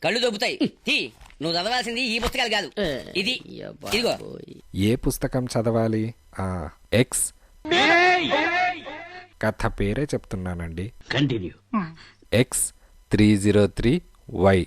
కళ్ళు దొబ్బుతాయి. నువ్వు చదవాల్సింది ఈ పుస్తకాలు కాదు, ఇది ఇదిగో. ఏ పుస్తకం చదవాలి? ఎక్స్ కథ పేరే చెప్తున్నానండి. కంటిన్యూ. X303Y.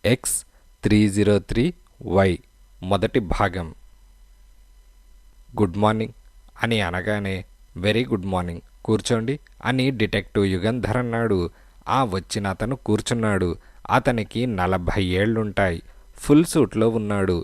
X303Y మొదటి భాగం. గుడ్ మార్నింగ్ అని అనగానే వెరీ గుడ్ మార్నింగ్, కూర్చోండి అని డిటెక్టివ్ యుగంధర్ అన్నాడు. వచ్చిన అతను కూర్చున్నాడు. అతనికి 40 ఏళ్లుంటాయి. ఫుల్ సూట్లో ఉన్నాడు.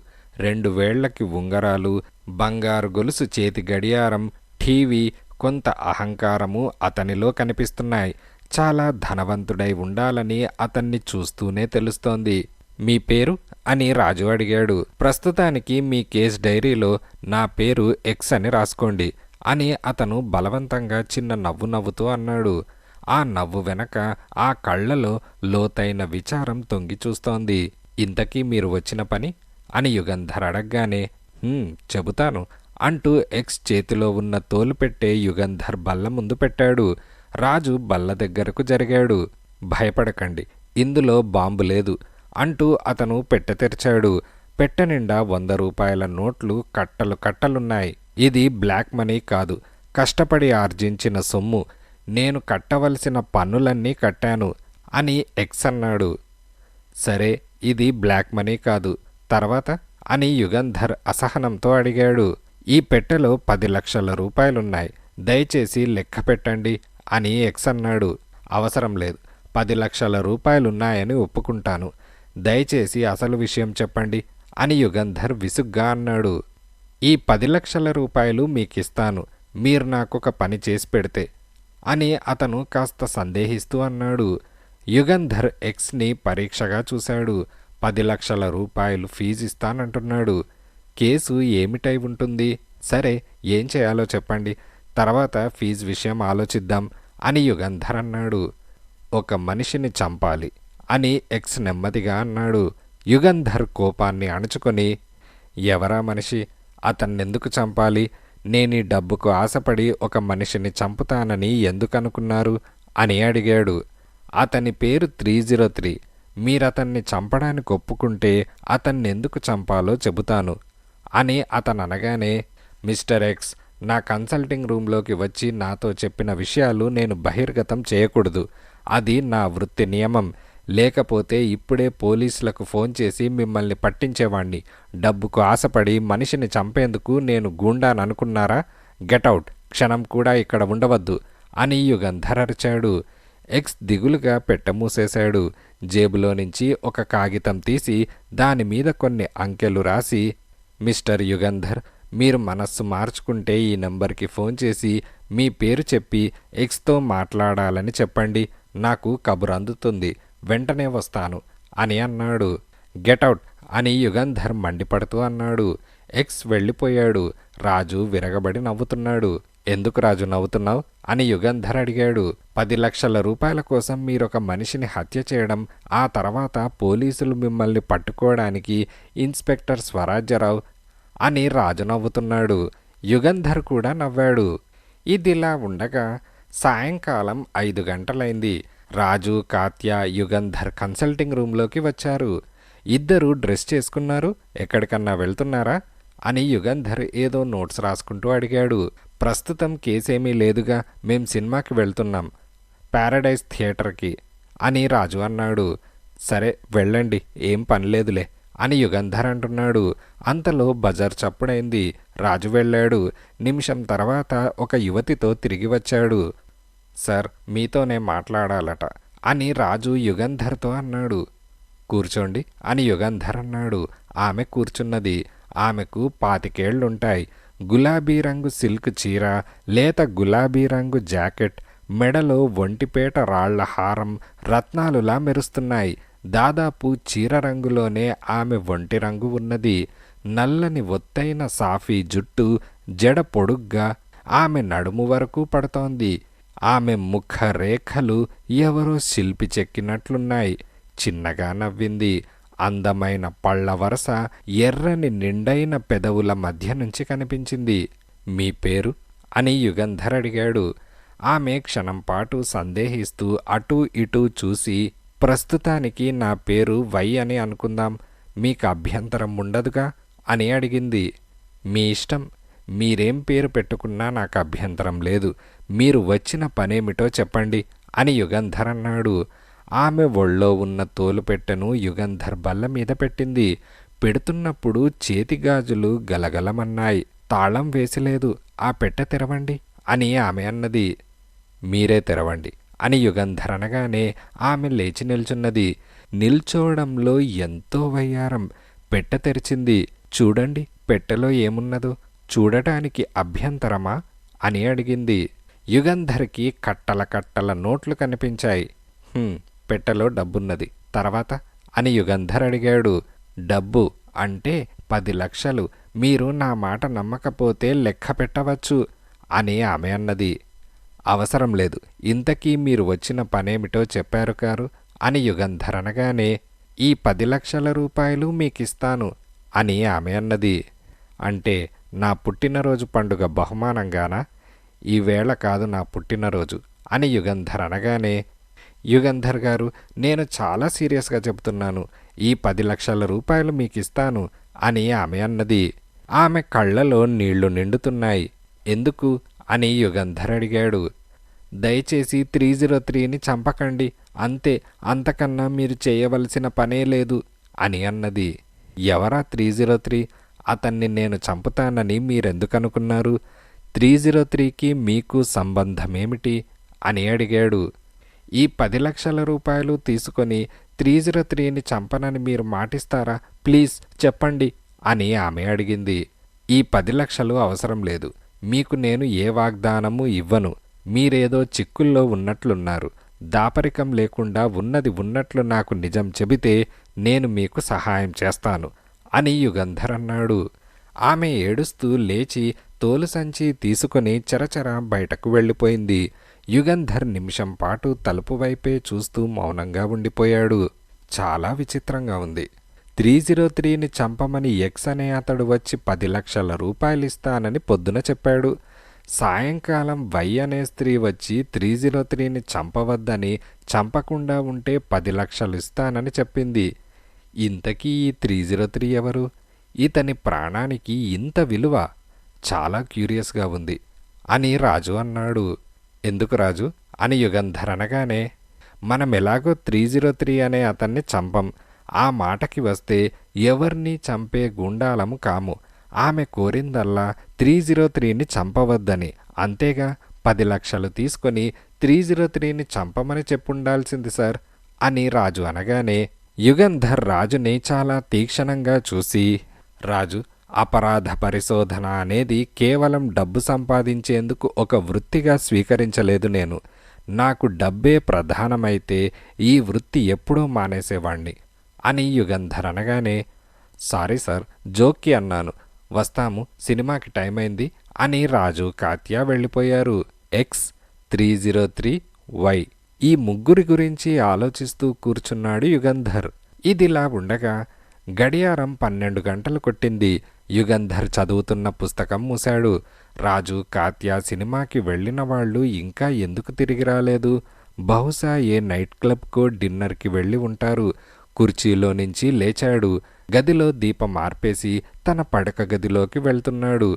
2 వేళ్లకి ఉంగరాలు, బంగారు గొలుసు, చేతి గడియారం, టీవీ, కొంత అహంకారము అతనిలో కనిపిస్తున్నాయి. చాలా ధనవంతుడై ఉండాలని అతన్ని చూస్తూనే తెలుస్తోంది. మీ పేరు అని రాజు అడిగాడు. ప్రస్తుతానికి మీ కేస్ డైరీలో నా పేరు ఎక్స్ అని రాసుకోండి అని అతను బలవంతంగా చిన్న నవ్వు నవ్వుతూ అన్నాడు. ఆ నవ్వు వెనక ఆ కళ్లలో లోతైన విచారం తొంగి చూస్తోంది. ఇంతకీ మీరు వచ్చిన పని అని యుగంధర్ అడగగానే చెబుతాను అంటూ ఎక్స్ చేతిలో ఉన్న తోలు పెట్టే యుగంధర్ బల్ల ముందు పెట్టాడు. రాజు బల్ల దగ్గరకు జరిగాడు. భయపడకండి, ఇందులో బాంబు లేదు అంటూ అతను పెట్టె తెరిచాడు. పెట్టె నిండా 100 రూపాయల నోట్లు కట్టలు కట్టలున్నాయి. ఇది బ్లాక్ మనీ కాదు, కష్టపడి ఆర్జించిన సొమ్ము. నేను కట్టవలసిన పన్నులన్నీ కట్టాను అని ఎక్స్ అన్నాడు. సరే, ఇది బ్లాక్ మనీ కాదు, తర్వాత అని యుగంధర్ అసహనంతో అడిగాడు. ఈ పెట్టెలో 10 లక్షల రూపాయలున్నాయి, దయచేసి లెక్క పెట్టండి అని ఎక్స్ అన్నాడు. అవసరం లేదు, 10 లక్షల రూపాయలున్నాయని ఒప్పుకుంటాను, దయచేసి అసలు విషయం చెప్పండి అని యుగంధర్ విసుగ్గా అన్నాడు. ఈ 10 లక్షల రూపాయలు మీకిస్తాను, మీరు నాకొక పని చేసి పెడితే అని అతను కాస్త సందేహిస్తూ అన్నాడు. యుగంధర్ ఎక్స్ని పరీక్షగా చూశాడు. 10 లక్షల రూపాయలు ఫీజు ఇస్తానంటున్నాడు. కేసు ఏమిటై ఉంటుంది? సరే, ఏం చేయాలో చెప్పండి, తర్వాత ఫీజు విషయం ఆలోచిద్దాం అని యుగంధర్ అన్నాడు. ఒక మనిషిని చంపాలి అని ఎక్స్ నెమ్మదిగా అన్నాడు. యుగంధర్ కోపాన్ని అణుచుకొని, ఎవరా మనిషి, అతన్నెందుకు చంపాలి, నేనీ డబ్బుకు ఆశపడి ఒక మనిషిని చంపుతానని ఎందుకనుకున్నారు అని అడిగాడు. అతని పేరు 303. మీరతన్ని చంపడానికి ఒప్పుకుంటే అతన్నెందుకు చంపాలో చెబుతాను అని అతను అనగానే, మిస్టర్ ఎక్స్, నా కన్సల్టింగ్ రూంలోకి వచ్చి నాతో చెప్పిన విషయాలు నేను బహిర్గతం చేయకూడదు, అది నా వృత్తి నియమం. లేకపోతే ఇప్పుడే పోలీసులకు ఫోన్ చేసి మిమ్మల్ని పట్టించేవాణ్ణి. డబ్బుకు ఆశపడి మనిషిని చంపేందుకు నేను గూండాననుకున్నారా? గెటౌట్, క్షణం కూడా ఇక్కడ ఉండవద్దు అని యుగంధర్ అరిచాడు. ఎక్స్ దిగులుగా పెట్టెమూసేశాడు. జేబులో నుంచి ఒక కాగితం తీసి దానిమీద కొన్ని అంకెలు రాసి, మిస్టర్ యుగంధర్, మీరు మనస్సు మార్చుకుంటే ఈ నంబర్కి ఫోన్ చేసి మీ పేరు చెప్పి ఎక్స్తో మాట్లాడాలని చెప్పండి, నాకు కబురు అందుతుంది, వెంటనే వస్తాను అని అన్నాడు. గెటౌట్ అని యుగంధర్ మండిపడుతూ అన్నాడు. ఎక్స్ వెళ్ళిపోయాడు. రాజు విరగబడి నవ్వుతున్నాడు. ఎందుకు రాజు నవ్వుతున్నావు అని యుగంధర్ అడిగాడు. 10 లక్షల రూపాయల కోసం మీరొక మనిషిని హత్య చేయడం, ఆ తర్వాత పోలీసులు మిమ్మల్ని పట్టుకోవడానికి ఇన్స్పెక్టర్ స్వరాజ్యరావు అని రాజు నవ్వుతున్నాడు. యుగంధర్ కూడా నవ్వాడు. ఇదిలా ఉండగా సాయంకాలం 5 గంటలైంది. రాజు, కాత్య, యుగంధర్ కన్సల్టింగ్ రూంలోకి వచ్చారు. ఇద్దరూ డ్రెస్ చేసుకున్నారు. ఎక్కడికన్నా వెళ్తున్నారా అని యుగంధర్ ఏదో నోట్స్ రాసుకుంటూ అడిగాడు. ప్రస్తుతం కేసేమీ లేదుగా, మేం సినిమాకి వెళ్తున్నాం, ప్యారడైజ్ థియేటర్కి అని రాజు అన్నాడు. సరే వెళ్ళండి, ఏం పనిలేదులే అని యుగంధర్ అంటున్నాడు. అంతలో బజార్ చప్పుడైంది. రాజు వెళ్ళాడు. నిమిషం తర్వాత ఒక యువతితో తిరిగి వచ్చాడు. సార్, మీతోనే మాట్లాడాలట అని రాజు యుగంధర్తో అన్నాడు. కూర్చోండి అని యుగంధర్ అన్నాడు. ఆమె కూర్చున్నది. ఆమెకు 25 ఏళ్లుంటాయి. గులాబీ రంగు సిల్క్ చీర, లేత గులాబీ రంగు జాకెట్, మెడలో ఒంటిపేట రాళ్ల హారం రత్నాలులా మెరుస్తున్నాయి. దాదాపు చీర రంగులోనే ఆమె ఒంటి రంగు ఉన్నది. నల్లని ఒత్తైన సాఫీ జుట్టు జడ పొడుగ్గా ఆమె నడుము వరకు పడుతోంది. ఆమె ముఖ రేఖలు ఎవరో శిల్పి చెక్కినట్లున్నాయి. చిన్నగా నవ్వింది. అందమైన పళ్ళ వరస ఎర్రని నిండైన పెదవుల మధ్య నుంచి కనిపించింది. మీ పేరు అని యుగంధర్ అడిగాడు. ఆమె క్షణంపాటు సందేహిస్తూ అటూ ఇటూ చూసి, ప్రస్తుతానికి నా పేరు వై అని అనుకుందాం, మీకు అభ్యంతరం ఉండదుగా అని అడిగింది. మీ ఇష్టం, మీరేం పేరు పెట్టుకున్నా నాకు అభ్యంతరం లేదు, మీరు వచ్చిన పనేమిటో చెప్పండి అని యుగంధర్ అన్నాడు. ఆమె ఒళ్ళో ఉన్న తోలుపెట్టెను యుగంధర్ బల్ల మీద పెట్టింది. పెడుతున్నప్పుడు చేతిగాజులు గలగలమన్నాయి. తాళం వేసిలేదు, ఆ పెట్టె తెరవండి అని ఆమె అన్నది. మీరే తెరవండి అని యుగంధర్ అనగానే ఆమె లేచి నిల్చున్నది. నిల్చోవడంలో ఎంతో వయ్యారం. పెట్టె తెరిచింది. చూడండి పెట్టెలో ఏమున్నదో, చూడటానికి అభ్యంతరమా అని అడిగింది. యుగంధర్కి కట్టల కట్టల నోట్లు కనిపించాయి. పెట్టెలో డబ్బున్నది, తర్వాత అని యుగంధర్ అడిగాడు. డబ్బు అంటే 10 లక్షలు, మీరు నా మాట నమ్మకపోతే లెక్క పెట్టవచ్చు అని ఆమె అన్నది. అవసరం లేదు, ఇంతకీ మీరు వచ్చిన పనేమిటో చెప్పారు కారు అని యుగంధర్ అనగానే, ఈ 10 లక్షల రూపాయలు మీకిస్తాను అని ఆమె అన్నది. అంటే నా పుట్టినరోజు పండుగ బహుమానంగానా? ఈవేళ కాదు నా పుట్టినరోజు అని యుగంధర్ అనగానే, యుగంధర్ గారు, నేను చాలా సీరియస్గా చెబుతున్నాను, ఈ 10 లక్షల రూపాయలు మీకిస్తాను అని ఆమె అన్నది. ఆమె కళ్ళలో నీళ్లు నిండుతున్నాయి. ఎందుకు అని యుగంధర్ అడిగాడు. దయచేసి 303ని చంపకండి, అంతే, అంతకన్నా మీరు చేయవలసిన పనే లేదు అని అన్నది. ఎవరా 303? అతన్ని నేను చంపుతానని మీరెందుకనుకున్నారు? 303కి మీకు సంబంధమేమిటి అని అడిగాడు. ఈ 10 లక్షల రూపాయలు తీసుకొని 303ని చంపనని మీరు మాటిస్తారా? ప్లీజ్ చెప్పండి అని ఆమె అడిగింది. ఈ 10 లక్షలు అవసరం లేదు, మీకు నేను ఏ వాగ్దానము ఇవ్వను. మీరేదో చిక్కుల్లో ఉన్నట్లున్నారు. దాపరికం లేకుండా ఉన్నది ఉన్నట్లు నాకు నిజం చెబితే నేను మీకు సహాయం చేస్తాను అని యుగంధర్ అన్నాడు. ఆమె ఏడుస్తూ లేచి తోలు సంచి తీసుకొని చరచర బయటకు వెళ్ళిపోయింది. యుగంధర్ నిమిషం పాటు తలుపు వైపే చూస్తూ మౌనంగా ఉండిపోయాడు. చాలా విచిత్రంగా ఉంది. 303ని చంపమని ఎక్స్ అనే అతడు వచ్చి 10 లక్షల రూపాయలిస్తానని పొద్దున చెప్పాడు. సాయంకాలం వై అనే స్త్రీ వచ్చి 303ని చంపవద్దని, చంపకుండా ఉంటే 10 లక్షలు ఇస్తానని చెప్పింది. ఇంతకీ ఈ 303 ఎవరు? ఇతని ప్రాణానికి ఇంత విలువ? చాలా క్యూరియస్గా ఉంది అని రాజు అన్నాడు. ఎందుకు రాజు అని యుగంధర్ అనగానే, మనమెలాగో 303 అనే అతన్ని చంపం. ఆ మాటకి వస్తే ఎవరిని చంపే గుండాలము కాము. ఆమె కోరిందల్లా 303ని చంపవద్దని, అంతేగా 10 లక్షలు తీసుకొని 303ని చంపమని చెప్పుండాల్సింది సార్ అని రాజు అనగానే, యుగంధర్ రాజుని చాలా తీక్షణంగా చూసి, రాజు, అపరాధ పరిశోధన అనేది కేవలం డబ్బు సంపాదించేందుకు ఒక వృత్తిగా స్వీకరించలేదు నేను. నాకు డబ్బే ప్రధానమైతే ఈ వృత్తి ఎప్పుడూ మానేసేవాణ్ణి అని యుగంధర్ అనగానే, సారీ సార్, జోక్కి అన్నాను, వస్తాము, సినిమాకి టైం అయింది అని రాజు కాత్య వెళ్ళిపోయారు. ఎక్స్, 303, వై ఈ ముగ్గురి గురించి ఆలోచిస్తూ కూర్చున్నాడు యుగంధర్. ఇదిలా ఉండగా గడియారం 12 గంటలు కొట్టింది. యుగంధర్ చదువుతున్న పుస్తకం మూశాడు. రాజు, కాత్య సినిమాకి వెళ్ళిన వాళ్ళు ఇంకా ఎందుకు తిరిగి రాలేదు? బహుశా ఏ నైట్ క్లబ్కో డిన్నర్కి వెళ్ళి ఉంటారు. కుర్చీలో నుంచి లేచాడు. గదిలో దీపం ఆర్పేసి తన పడక గదిలోకి వెళ్తున్నాడు.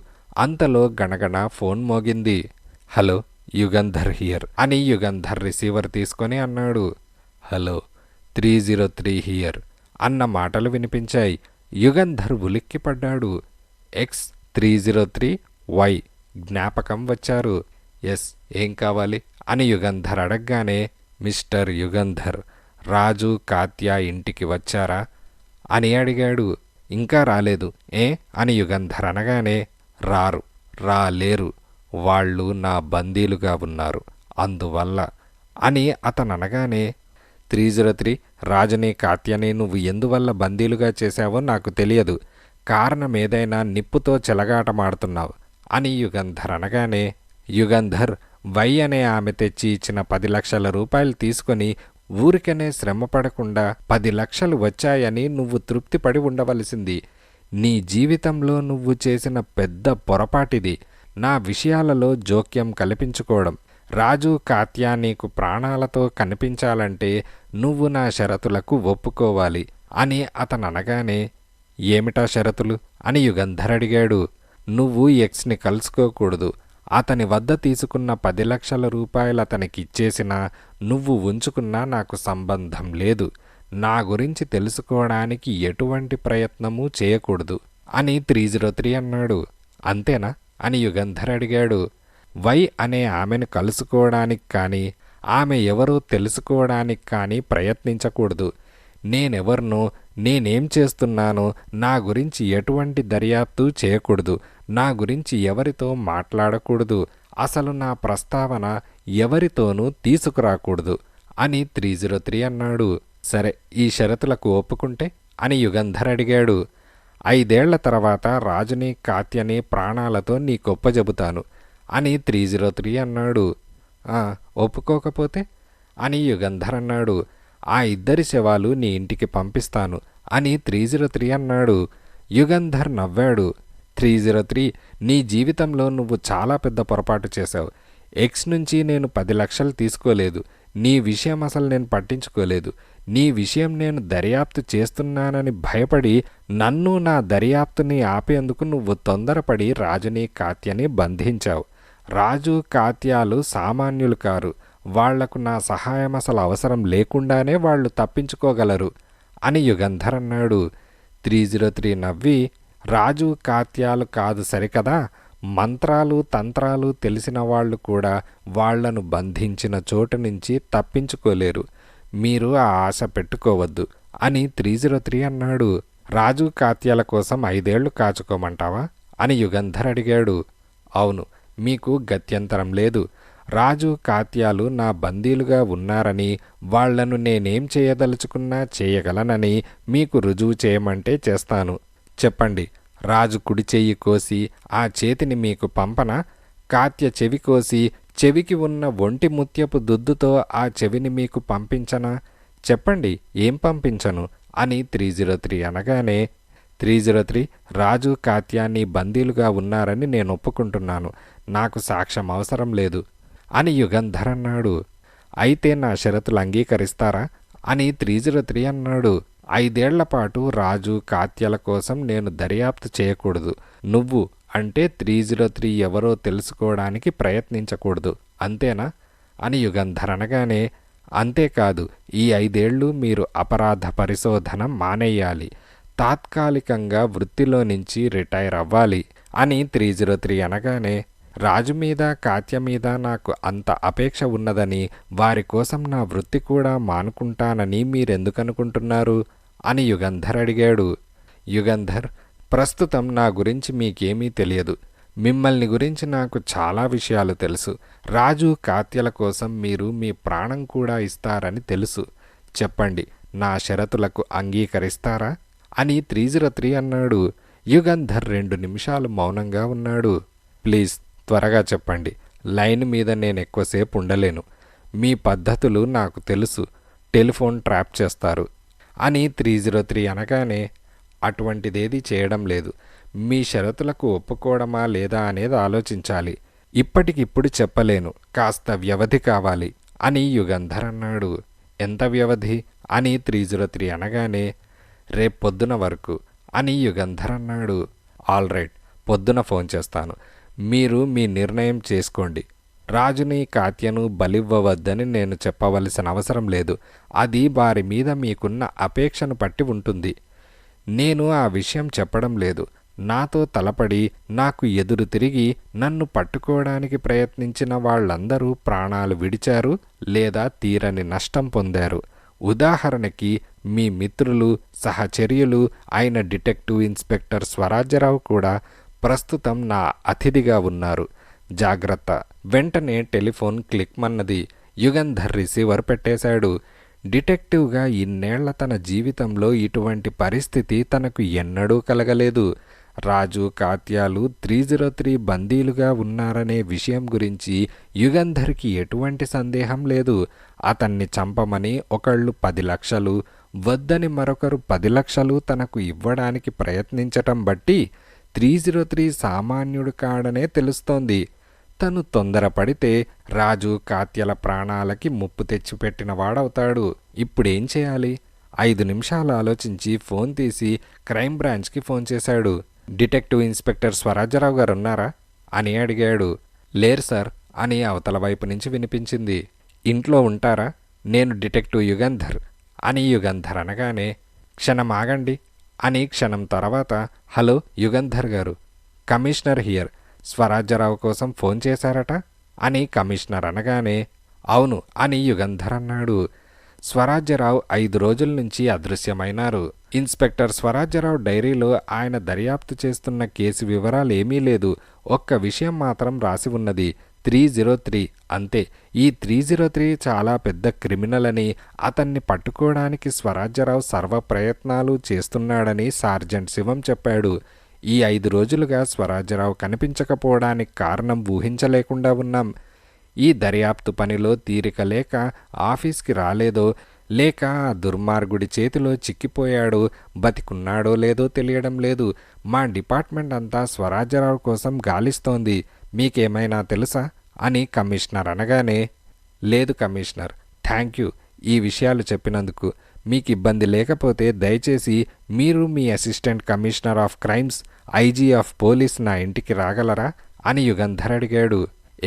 అంతలో గణగణ ఫోన్ మోగింది. హలో, యుగంధర్ హియర్ అని యుగంధర్ రిసీవర్ తీసుకొని అన్నాడు. హలో, 303 హియర్ అన్న మాటలు వినిపించాయి. యుగంధర్ ఉలిక్కిపడ్డాడు. ఎక్స్, 303, వై జ్ఞాపకం వచ్చారు. ఎస్, ఏం కావాలి అని యుగంధర్ అడగగానే, మిస్టర్ యుగంధర్, రాజు, కాత్య ఇంటికి వచ్చారా అని అడిగాడు. ఇంకా రాలేదు. ఏ అని యుగంధర్ అనగానే, రాలేరు, వాళ్ళు నా బందీలుగా ఉన్నారు, అందువల్ల అని అతను అనగానే, 303, రాజుని, కాత్యని నువ్వు ఎందువల్ల బందీలుగా చేశావో నాకు తెలియదు. కారణం ఏదైనా నిప్పుతో చెలగాటమాడుతున్నావు అని యుగంధర్ అనగానే, యుగంధర్, వై అనే ఆమె తెచ్చి ఇచ్చిన 10 లక్షల రూపాయలు తీసుకొని ఊరికనే శ్రమపడకుండా 10 లక్షలు వచ్చాయని నువ్వు తృప్తిపడి ఉండవలసింది. నీ జీవితంలో నువ్వు చేసిన పెద్ద పొరపాటిది, నా విషయాలలో జోక్యం కల్పించుకోవడం. రాజు కాత్య నీకు ప్రాణాలతో కనిపించాలంటే నువ్వు నా షరతులకు ఒప్పుకోవాలి అని అతననగానే, ఏమిటా షరతులు అని యుగంధర్ అడిగాడు. నువ్వు ఎక్స్ని కలుసుకోకూడదు, అతని వద్ద తీసుకున్న 10 లక్షల రూపాయలు అతనికిచ్చేసినా నువ్వు ఉంచుకున్నా నాకు సంబంధం లేదు, నా గురించి తెలుసుకోవడానికి ఎటువంటి ప్రయత్నమూ చేయకూడదు అని 303 అన్నాడు. అంతేనా అని యుగంధర్ అడిగాడు. వై అనే ఆమెను కలుసుకోవడానికి కానీ ఆమె ఎవరో తెలుసుకోవడానికి కానీ ప్రయత్నించకూడదు. నేనెవర్నో, నేనేం చేస్తున్నానో, నా గురించి ఎటువంటి దర్యాప్తు చేయకూడదు, నా గురించి ఎవరితో మాట్లాడకూడదు, అసలు నా ప్రస్తావన ఎవరితోనూ తీసుకురాకూడదు అని 303 అన్నాడు. సరే, ఈ షరతులకు ఒప్పుకుంటే అని యుగంధర్ అడిగాడు. 5 ఏళ్ల తర్వాత రాజుని కాత్యని ప్రాణాలతో నీకొప్పజెబుతాను అని 303 అన్నాడు. ఒప్పుకోకపోతే అని యుగంధర్ అన్నాడు. ఆ 2 శవాలు నీ ఇంటికి పంపిస్తాను అని 303 అన్నాడు. యుగంధర్ నవ్వాడు. 303, నీ జీవితంలో నువ్వు చాలా పెద్ద పొరపాటు చేశావు. ఎక్స్ నుంచి నేను 10 లక్షలు తీసుకోలేదు, నీ విషయం అసలు నేను పట్టించుకోలేదు, నీ విషయం నేను దర్యాప్తు చేస్తున్నానని భయపడి నన్ను, నా దర్యాప్తుని ఆపేందుకు నువ్వు తొందరపడి రాజుని కాత్యని బంధించావు. రాజు కాత్యాలు సామాన్యులు కారు, వాళ్లకు నా సహాయం అసలు అవసరం లేకుండానే వాళ్ళు తప్పించుకోగలరు అని యుగంధర్ అన్నాడు. 303 నవ్వి, రాజు కాత్యాలు కాదు సరికదా, మంత్రాలు తంత్రాలు తెలిసిన వాళ్ళు కూడా వాళ్లను బంధించిన చోటు నుంచి తప్పించుకోలేరు, మీరు ఆ ఆశ పెట్టుకోవద్దు అని 303 అన్నాడు. రాజు కాత్యాల కోసం 5 ఏళ్లు కాచుకోమంటావా అని యుగంధర్ అడిగాడు. అవును, మీకు గత్యంతరం లేదు, రాజు కాత్యాలు నా బందీలుగా ఉన్నారని, వాళ్లను నేనేం చేయదలుచుకున్నా చేయగలనని మీకు రుజువు చేయమంటే చేస్తాను. చెప్పండి, రాజు కుడి చెయ్యి కోసి ఆ చేతిని మీకు పంపనా, కాత్య చెవి కోసి చెవికి ఉన్న ఒంటి ముత్యపు దుద్దుతో ఆ చెవిని మీకు పంపించనా? చెప్పండి, ఏం పంపించను అని 303 అనగానే, 303, రాజు కాత్యాన్ని బందీలుగా ఉన్నారని నేను ఒప్పుకుంటున్నాను, నాకు సాక్ష్యం అవసరం లేదు అని యుగంధర్ అన్నాడు. అయితే నా షరతులు అంగీకరిస్తారా అని 303 అన్నాడు. 5 ఏళ్ల పాటు రాజు కాత్యల కోసం నేను దర్యాప్తు చేయకూడదు, నువ్వు అంటే 303 ఎవరో తెలుసుకోవడానికి ప్రయత్నించకూడదు, అంతేనా అని యుగంధర్ అనగానే, అంతేకాదు, ఈ 5 ఏళ్ళు మీరు అపరాధ పరిశోధన మానేయాలి, తాత్కాలికంగా వృత్తిలో నుంచి రిటైర్ అవ్వాలి అని 303 అనగానే, రాజు మీద కాత్య మీద నాకు అంత అపేక్ష ఉన్నదని, వారి కోసం నా వృత్తి కూడా మానుకుంటానని మీరెందుకనుకుంటున్నారు అని యుగంధర్ అడిగాడు. యుగంధర్, ప్రస్తుతం నా గురించి మీకేమీ తెలియదు, మిమ్మల్ని గురించి నాకు చాలా విషయాలు తెలుసు. రాజు కాత్యల కోసం మీరు మీ ప్రాణం కూడా ఇస్తారని తెలుసు. చెప్పండి, నా షరతులకు అంగీకరిస్తారా అని 303 అన్నాడు. యుగంధర్ 2 నిమిషాలు మౌనంగా ఉన్నాడు. ప్లీజ్ త్వరగా చెప్పండి, లైన్ మీద నేను ఎక్కువసేపు ఉండలేను, మీ పద్ధతులు నాకు తెలుసు, టెలిఫోన్ ట్రాప్ చేస్తారు అని 303 అనగానే, అటువంటిదేదీ చేయడం లేదు, మీ షరతులకు ఒప్పుకోవడమా లేదా అనేది ఆలోచించాలి, ఇప్పటికిప్పుడు చెప్పలేను, కాస్త వ్యవధి కావాలి అని యుగంధర్ అన్నాడు. ఎంత వ్యవధి అని 303 అనగానే, రేపొద్దున వరకు అని యుగంధర్ అన్నాడు. ఆల్ రైట్, పొద్దున ఫోన్ చేస్తాను, మీరు మీ నిర్ణయం చేసుకోండి. రాజుని కాత్యను బలివ్వవద్దని నేను చెప్పవలసిన అవసరం లేదు, అది వారి మీద మీకున్న అపేక్షను పట్టి ఉంటుంది. నేను ఆ విషయం చెప్పడం లేదు, నాతో తలపడి నాకు ఎదురు తిరిగి నన్ను పట్టుకోవడానికి ప్రయత్నించిన వాళ్ళందరూ ప్రాణాలు విడిచారు లేదా తీరని నష్టం పొందారు. ఉదాహరణకి మీ మిత్రులు, సహచర్యులు అయిన డిటెక్టివ్ ఇన్స్పెక్టర్ స్వరాజ్యరావు కూడా ప్రస్తుతం నా అతిథిగా ఉన్నారు. జాగ్రత్త. వెంటనే టెలిఫోన్ క్లిక్మన్నది. యుగంధర్ రిసీవర్ పెట్టేశాడు. డిటెక్టివ్గా ఇన్నేళ్ల తన జీవితంలో ఇటువంటి పరిస్థితి తనకు ఎన్నడూ కలగలేదు. రాజు కాత్యాలు 303 బందీలుగా ఉన్నారనే విషయం గురించి యుగంధర్కి ఎటువంటి సందేహం లేదు. అతన్ని చంపమని ఒకళ్ళు 10 లక్షలు, వద్దని మరొకరు 10 లక్షలు తనకు ఇవ్వడానికి ప్రయత్నించటం బట్టి 303 సామాన్యుడు కాడనే తెలుస్తోంది. తను తొందరపడితే రాజు కాత్యల ప్రాణాలకి ముప్పు తెచ్చిపెట్టిన వాడవుతాడు. ఇప్పుడేం చేయాలి? 5 నిమిషాలు ఆలోచించి ఫోన్ తీసి క్రైమ్ బ్రాంచ్కి ఫోన్ చేశాడు. డిటెక్టివ్ ఇన్స్పెక్టర్ స్వరాజ్యరావు గారు ఉన్నారా అని అడిగాడు. లేరు సార్ అని అవతల వైపు నుంచి వినిపించింది. ఇంట్లో ఉంటారా? నేను డిటెక్టివ్ యుగంధర్ అని యుగంధర్ అనగానే క్షణం ఆగండి అని క్షణం తర్వాత హలో యుగంధర్ గారు, కమిషనర్ హియర్, స్వరాజ్యరావు కోసం ఫోన్ చేశారట అని కమిషనర్ అనగానే అవును అని యుగంధర్ అన్నాడు. స్వరాజ్యరావు 5 రోజుల నుంచి అదృశ్యమైనారు. ఇన్స్పెక్టర్ స్వరాజ్యరావు డైరీలో ఆయన దర్యాప్తు చేస్తున్న కేసు వివరాలు ఏమీ లేదు. ఒక్క విషయం మాత్రం రాసి ఉన్నది, 303 అంతే. ఈ 303 చాలా పెద్ద క్రిమినల్ అని, అతన్ని పట్టుకోవడానికి స్వరాజ్యరావు సర్వ ప్రయత్నాలు చేస్తున్నాడని సార్జెంట్ శివం చెప్పాడు. ఈ 5 రోజులుగా స్వరాజ్యరావు కనిపించకపోవడానికి కారణం ఊహించలేకుండా ఉన్నాం. ఈ దర్యాప్తు పనిలో తీరిక లేక ఆఫీస్కి రాలేదో, లేక ఆ దుర్మార్గుడి చేతిలో చిక్కిపోయాడో, బతికున్నాడో లేదో తెలియడం లేదు. మా డిపార్ట్మెంట్ అంతా స్వరాజ్యరావు కోసం గాలిస్తోంది. మీకేమైనా తెలుసా అని కమిషనర్ అనగానే లేదు కమిషనర్, థ్యాంక్ యూ ఈ విషయాలు చెప్పినందుకు. మీకు ఇబ్బంది లేకపోతే దయచేసి మీరు మీ assistant commissioner of crimes, IG of police నా ఇంటికి రాగలరా అని యుగంధర్ అడిగాడు.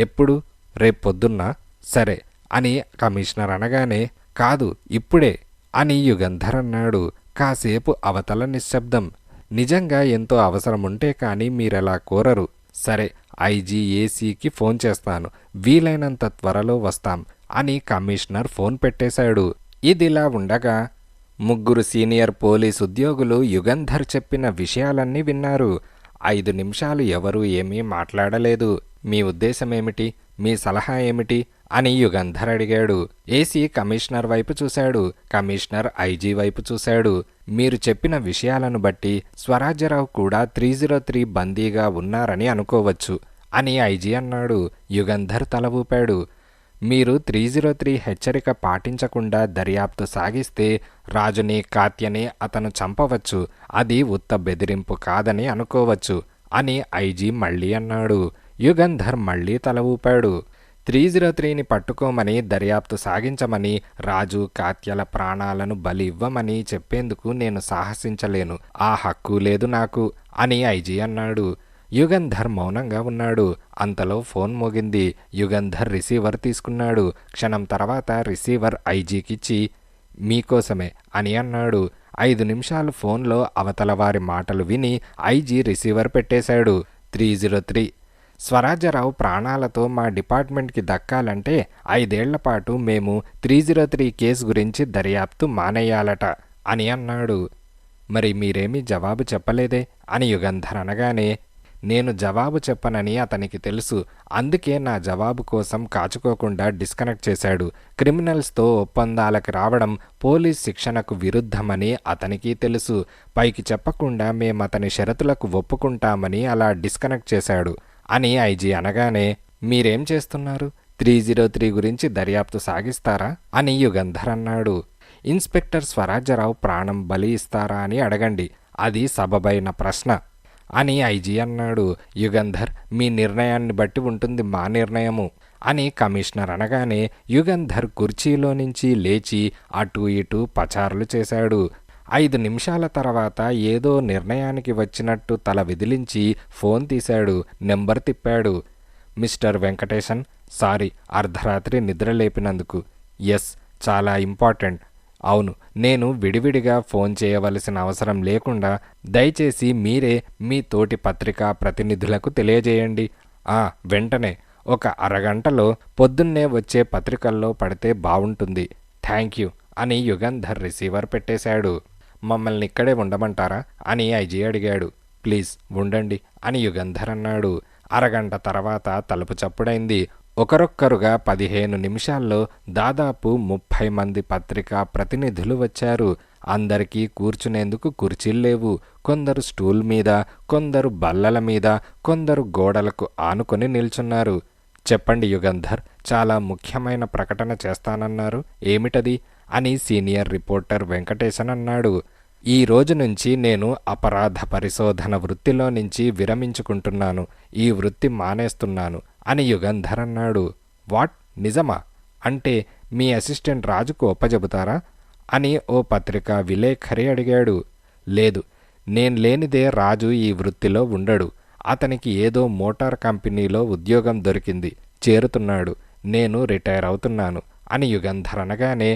ఎప్పుడు? రేపు పొద్దున్న? సరే అని కమిషనర్ అనగానే కాదు ఇప్పుడే అని యుగంధర్ అన్నాడు. కాసేపు అవతల నిశ్శబ్దం. నిజంగా ఎంతో అవసరముంటే కానీ మీరెలా కోరరు. సరే ఐజీ ఏసీకి ఫోన్ చేస్తాను, వీలైనంత త్వరలో వస్తాం అని కమిషనర్ ఫోన్ పెట్టేశాడు. ఇదిలా ఉండగా 3 సీనియర్ పోలీస్ ఉద్యోగులు యుగంధర్ చెప్పిన విషయాలన్నీ విన్నారు. 5 నిమిషాలు ఎవరూ ఏమీ మాట్లాడలేదు. మీ ఉద్దేశమేమిటి, మీ సలహా ఏమిటి అని యుగంధర్ అడిగాడు. ఏసీ కమిషనర్ వైపు చూశాడు, కమిషనర్ ఐజీ వైపు చూశాడు. మీరు చెప్పిన విషయాలను బట్టి స్వరాజ్యరావు కూడా 303 బందీగా ఉన్నారని అనుకోవచ్చు అని ఐజీ అన్నాడు. యుగంధర్ తల ఊపాడు. మీరు 303 హెచ్చరిక పాటించకుండా దర్యాప్తు సాగిస్తే రాజుని కాత్యని అతను చంపవచ్చు, అది ఉత్త బెదిరింపు కాదని అనుకోవచ్చు అని ఐజీ మళ్ళీ అన్నాడు. యుగంధర్ మళ్ళీ తల ఊపాడు. 303ని పట్టుకోమని, దర్యాప్తు సాగించమని, రాజు కాత్యల ప్రాణాలను బలి ఇవ్వమని చెప్పేందుకు నేను సాహసించలేను. ఆ హక్కు లేదు నాకు అని ఐజీ అన్నాడు. యుగంధర్ మౌనంగా ఉన్నాడు. అంతలో ఫోన్ మోగింది. యుగంధర్ రిసీవర్ తీసుకున్నాడు. క్షణం తర్వాత రిసీవర్ ఐజీకిచ్చి మీకోసమే అని అన్నాడు. 5 నిమిషాలు ఫోన్లో అవతల వారి మాటలు విని ఐజీ రిసీవర్ పెట్టేశాడు. 303 స్వరాజ్యరావు ప్రాణాలతో మా డిపార్ట్మెంట్కి దక్కాలంటే 5 ఏళ్ల పాటు మేము 303 కేసు గురించి దర్యాప్తు మానేయాలట అని అన్నాడు. మరి మీరేమీ జవాబు చెప్పలేదే అని యుగంధర్ అనగానే నేను జవాబు చెప్పనని అతనికి తెలుసు, అందుకే నా జవాబు కోసం కాచుకోకుండా డిస్కనెక్ట్ చేశాడు. క్రిమినల్స్తో ఒప్పందాలకు రావడం పోలీస్ శిక్షణకు విరుద్ధమని అతనికి తెలుసు. పైకి చెప్పకుండా మేమతని షరతులకు ఒప్పుకుంటామని అలా డిస్కనెక్ట్ చేశాడు అని ఐజీ అనగానే మీరేం చేస్తున్నారు? 303 గురించి దర్యాప్తు సాగిస్తారా అని యుగంధర్ అన్నాడు. ఇన్స్పెక్టర్ స్వరాజ్యరావు ప్రాణం బలి ఇస్తారా అని అడగండి, అది సబబైన ప్రశ్న అని ఐజీ అన్నాడు. యుగంధర్ మీ నిర్ణయాన్ని బట్టి ఉంటుంది మా నిర్ణయము అని కమిషనర్ అనగానే యుగంధర్ కుర్చీలో నుంచి లేచి అటూ ఇటూ పచారులు చేశాడు. 5 నిమిషాల తర్వాత ఏదో నిర్ణయానికి వచ్చినట్టు తల విదిలించి ఫోన్ తీశాడు. నెంబర్ తిప్పాడు. మిస్టర్ వెంకటేశన్, సారీ అర్ధరాత్రి నిద్ర లేపినందుకు. ఎస్, చాలా ఇంపార్టెంట్. అవును, నేను విడివిడిగా ఫోన్ చేయవలసిన అవసరం లేకుండా దయచేసి మీరే మీ తోటి పత్రికా ప్రతినిధులకు తెలియజేయండి. వెంటనే 1 అరగంటలో పొద్దున్నే వచ్చే పత్రికల్లో పడితే బావుంటుంది. థ్యాంక్ యూ అని యుగంధర్ రిసీవర్ పెట్టేశాడు. మమ్మల్ని ఇక్కడే ఉండమంటారా అని ఐజీ అడిగాడు. ప్లీజ్ ఉండండి అని యుగంధర్ అన్నాడు. అరగంట తర్వాత తలుపు చప్పుడైంది. ఒకరొక్కరుగా 15 నిమిషాల్లో దాదాపు 30 మంది పత్రికా ప్రతినిధులు వచ్చారు. అందరికీ కూర్చునేందుకు కుర్చీలు లేవు. కొందరు స్టూల్ మీద, కొందరు బల్లల మీద, కొందరు గోడలకు ఆనుకొని నిల్చున్నారు. చెప్పండి యుగంధర్, చాలా ముఖ్యమైన ప్రకటన చేస్తానన్నారు, ఏమిటది అని సీనియర్ రిపోర్టర్ వెంకటేశన్ అన్నాడు. ఈ రోజు నుంచి నేను అపరాధ పరిశోధన వృత్తిలో నుంచి విరమించుకుంటున్నాను. ఈ వృత్తి మానేస్తున్నాను అని యుగంధర్ అన్నాడు. వాట్, నిజమా? అంటే మీ అసిస్టెంట్ రాజుకు ఒప్పజెబుతారా అని ఓ పత్రికా విలేఖరి అడిగాడు. లేదు, నేను లేనిదే రాజు ఈ వృత్తిలో ఉండడు. అతనికి ఏదో మోటార్ కంపెనీలో ఉద్యోగం దొరికింది, చేరుతున్నాడు. నేను రిటైర్ అవుతున్నాను అని యుగంధర్ అనగానే,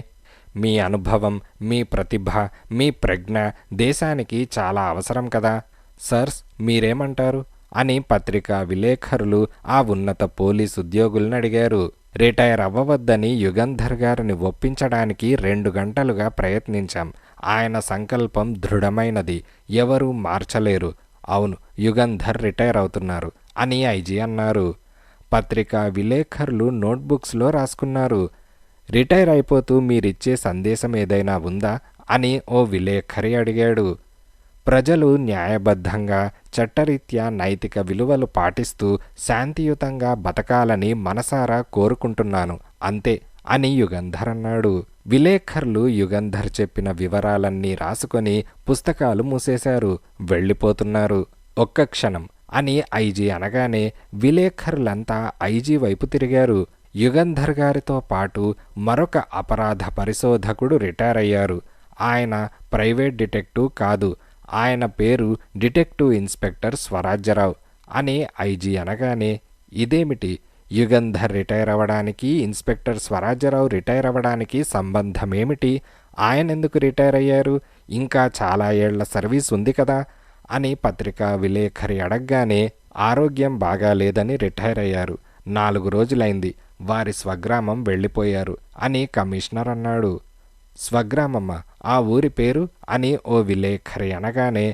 మీ అనుభవం, మీ ప్రతిభ, మీ ప్రజ్ఞ దేశానికి చాలా అవసరం కదా సర్స్, మీరేమంటారు అని పత్రికా విలేఖరులు ఆ ఉన్నత పోలీసు ఉద్యోగులను అడిగారు. రిటైర్ అవ్వవద్దని యుగంధర్ గారిని ఒప్పించడానికి 2 గంటలుగా ప్రయత్నించాం. ఆయన సంకల్పం దృఢమైనది, ఎవరూ మార్చలేరు. అవును, యుగంధర్ రిటైర్ అవుతున్నారు అని ఐజీ అన్నారు. పత్రికా విలేఖరులు నోట్బుక్స్లో రాసుకున్నారు. రిటైర్ అయిపోతూ మీరిచ్చే సందేశం ఏదైనా ఉందా అని ఓ విలేఖరి అడిగాడు. ప్రజలు న్యాయబద్ధంగా, చట్టరీత్యా నైతిక విలువలు పాటిస్తూ శాంతియుతంగా బతకాలని మనసారా కోరుకుంటున్నాను, అంతే అని యుగంధర్ అన్నాడు. విలేఖరులు యుగంధర్ చెప్పిన వివరాలన్నీ రాసుకొని పుస్తకాలు మూసేశారు, వెళ్ళిపోతున్నారు. ఒక్క క్షణం అని ఐజీ అనగానే విలేఖరులంతా ఐజీ వైపు తిరిగారు. యుగంధర్ గారితో పాటు మరొక అపరాధ పరిశోధకుడు రిటైర్ అయ్యారు. ఆయన ప్రైవేట్ డిటెక్టివ్ కాదు, ఆయన పేరు డిటెక్టివ్ ఇన్స్పెక్టర్ స్వరాజ్యరావు అని ఐజీ అనగానే, ఇదేమిటి, యుగంధర్ రిటైర్ అవ్వడానికి ఇన్స్పెక్టర్ స్వరాజ్యరావు రిటైర్ అవ్వడానికి సంబంధమేమిటి? ఆయనెందుకు రిటైర్ అయ్యారు? ఇంకా చాలా ఏళ్ల సర్వీస్ ఉంది కదా అని పత్రికా విలేఖరి అడగగానే, ఆరోగ్యం బాగాలేదని రిటైర్ అయ్యారు, 4 రోజులైంది, వారి స్వగ్రామం వెళ్ళిపోయారు అని కమిషనర్ అన్నాడు. స్వగ్రామమ్మా, ఆ ఊరి పేరు అని ఓ విలేఖరి అనగానే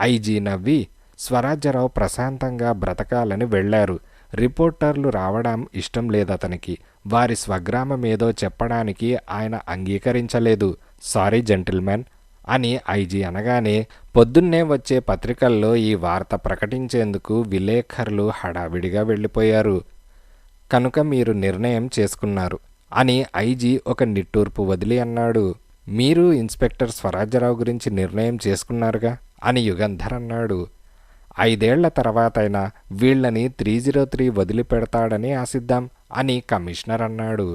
ఐజీ నవ్వి, స్వరాజ్యరావు ప్రశాంతంగా బ్రతకాలని వెళ్లారు. రిపోర్టర్లు రావడం ఇష్టం లేదతనికి. వారి స్వగ్రామమేదో చెప్పడానికి ఆయన అంగీకరించలేదు. సారీ జెంటిల్మెన్ అని ఐజీ అనగానే, పొద్దున్నే వచ్చే పత్రికల్లో ఈ వార్త ప్రకటించేందుకు విలేఖరులు హడావిడిగా వెళ్ళిపోయారు. కనుక మీరు నిర్ణయం చేసుకున్నారు అని ఐజీ ఒక నిట్టూర్పు వదిలి అన్నాడు. మీరు ఇన్స్పెక్టర్ స్వరాజ్యరావు గురించి నిర్ణయం చేసుకున్నారుగా అని యుగంధర్ అన్నాడు. 5 ఏళ్ల తర్వాతైనా వీళ్లని 303 వదిలిపెడతాడని ఆశిద్దాం అని కమిషనర్ అన్నాడు.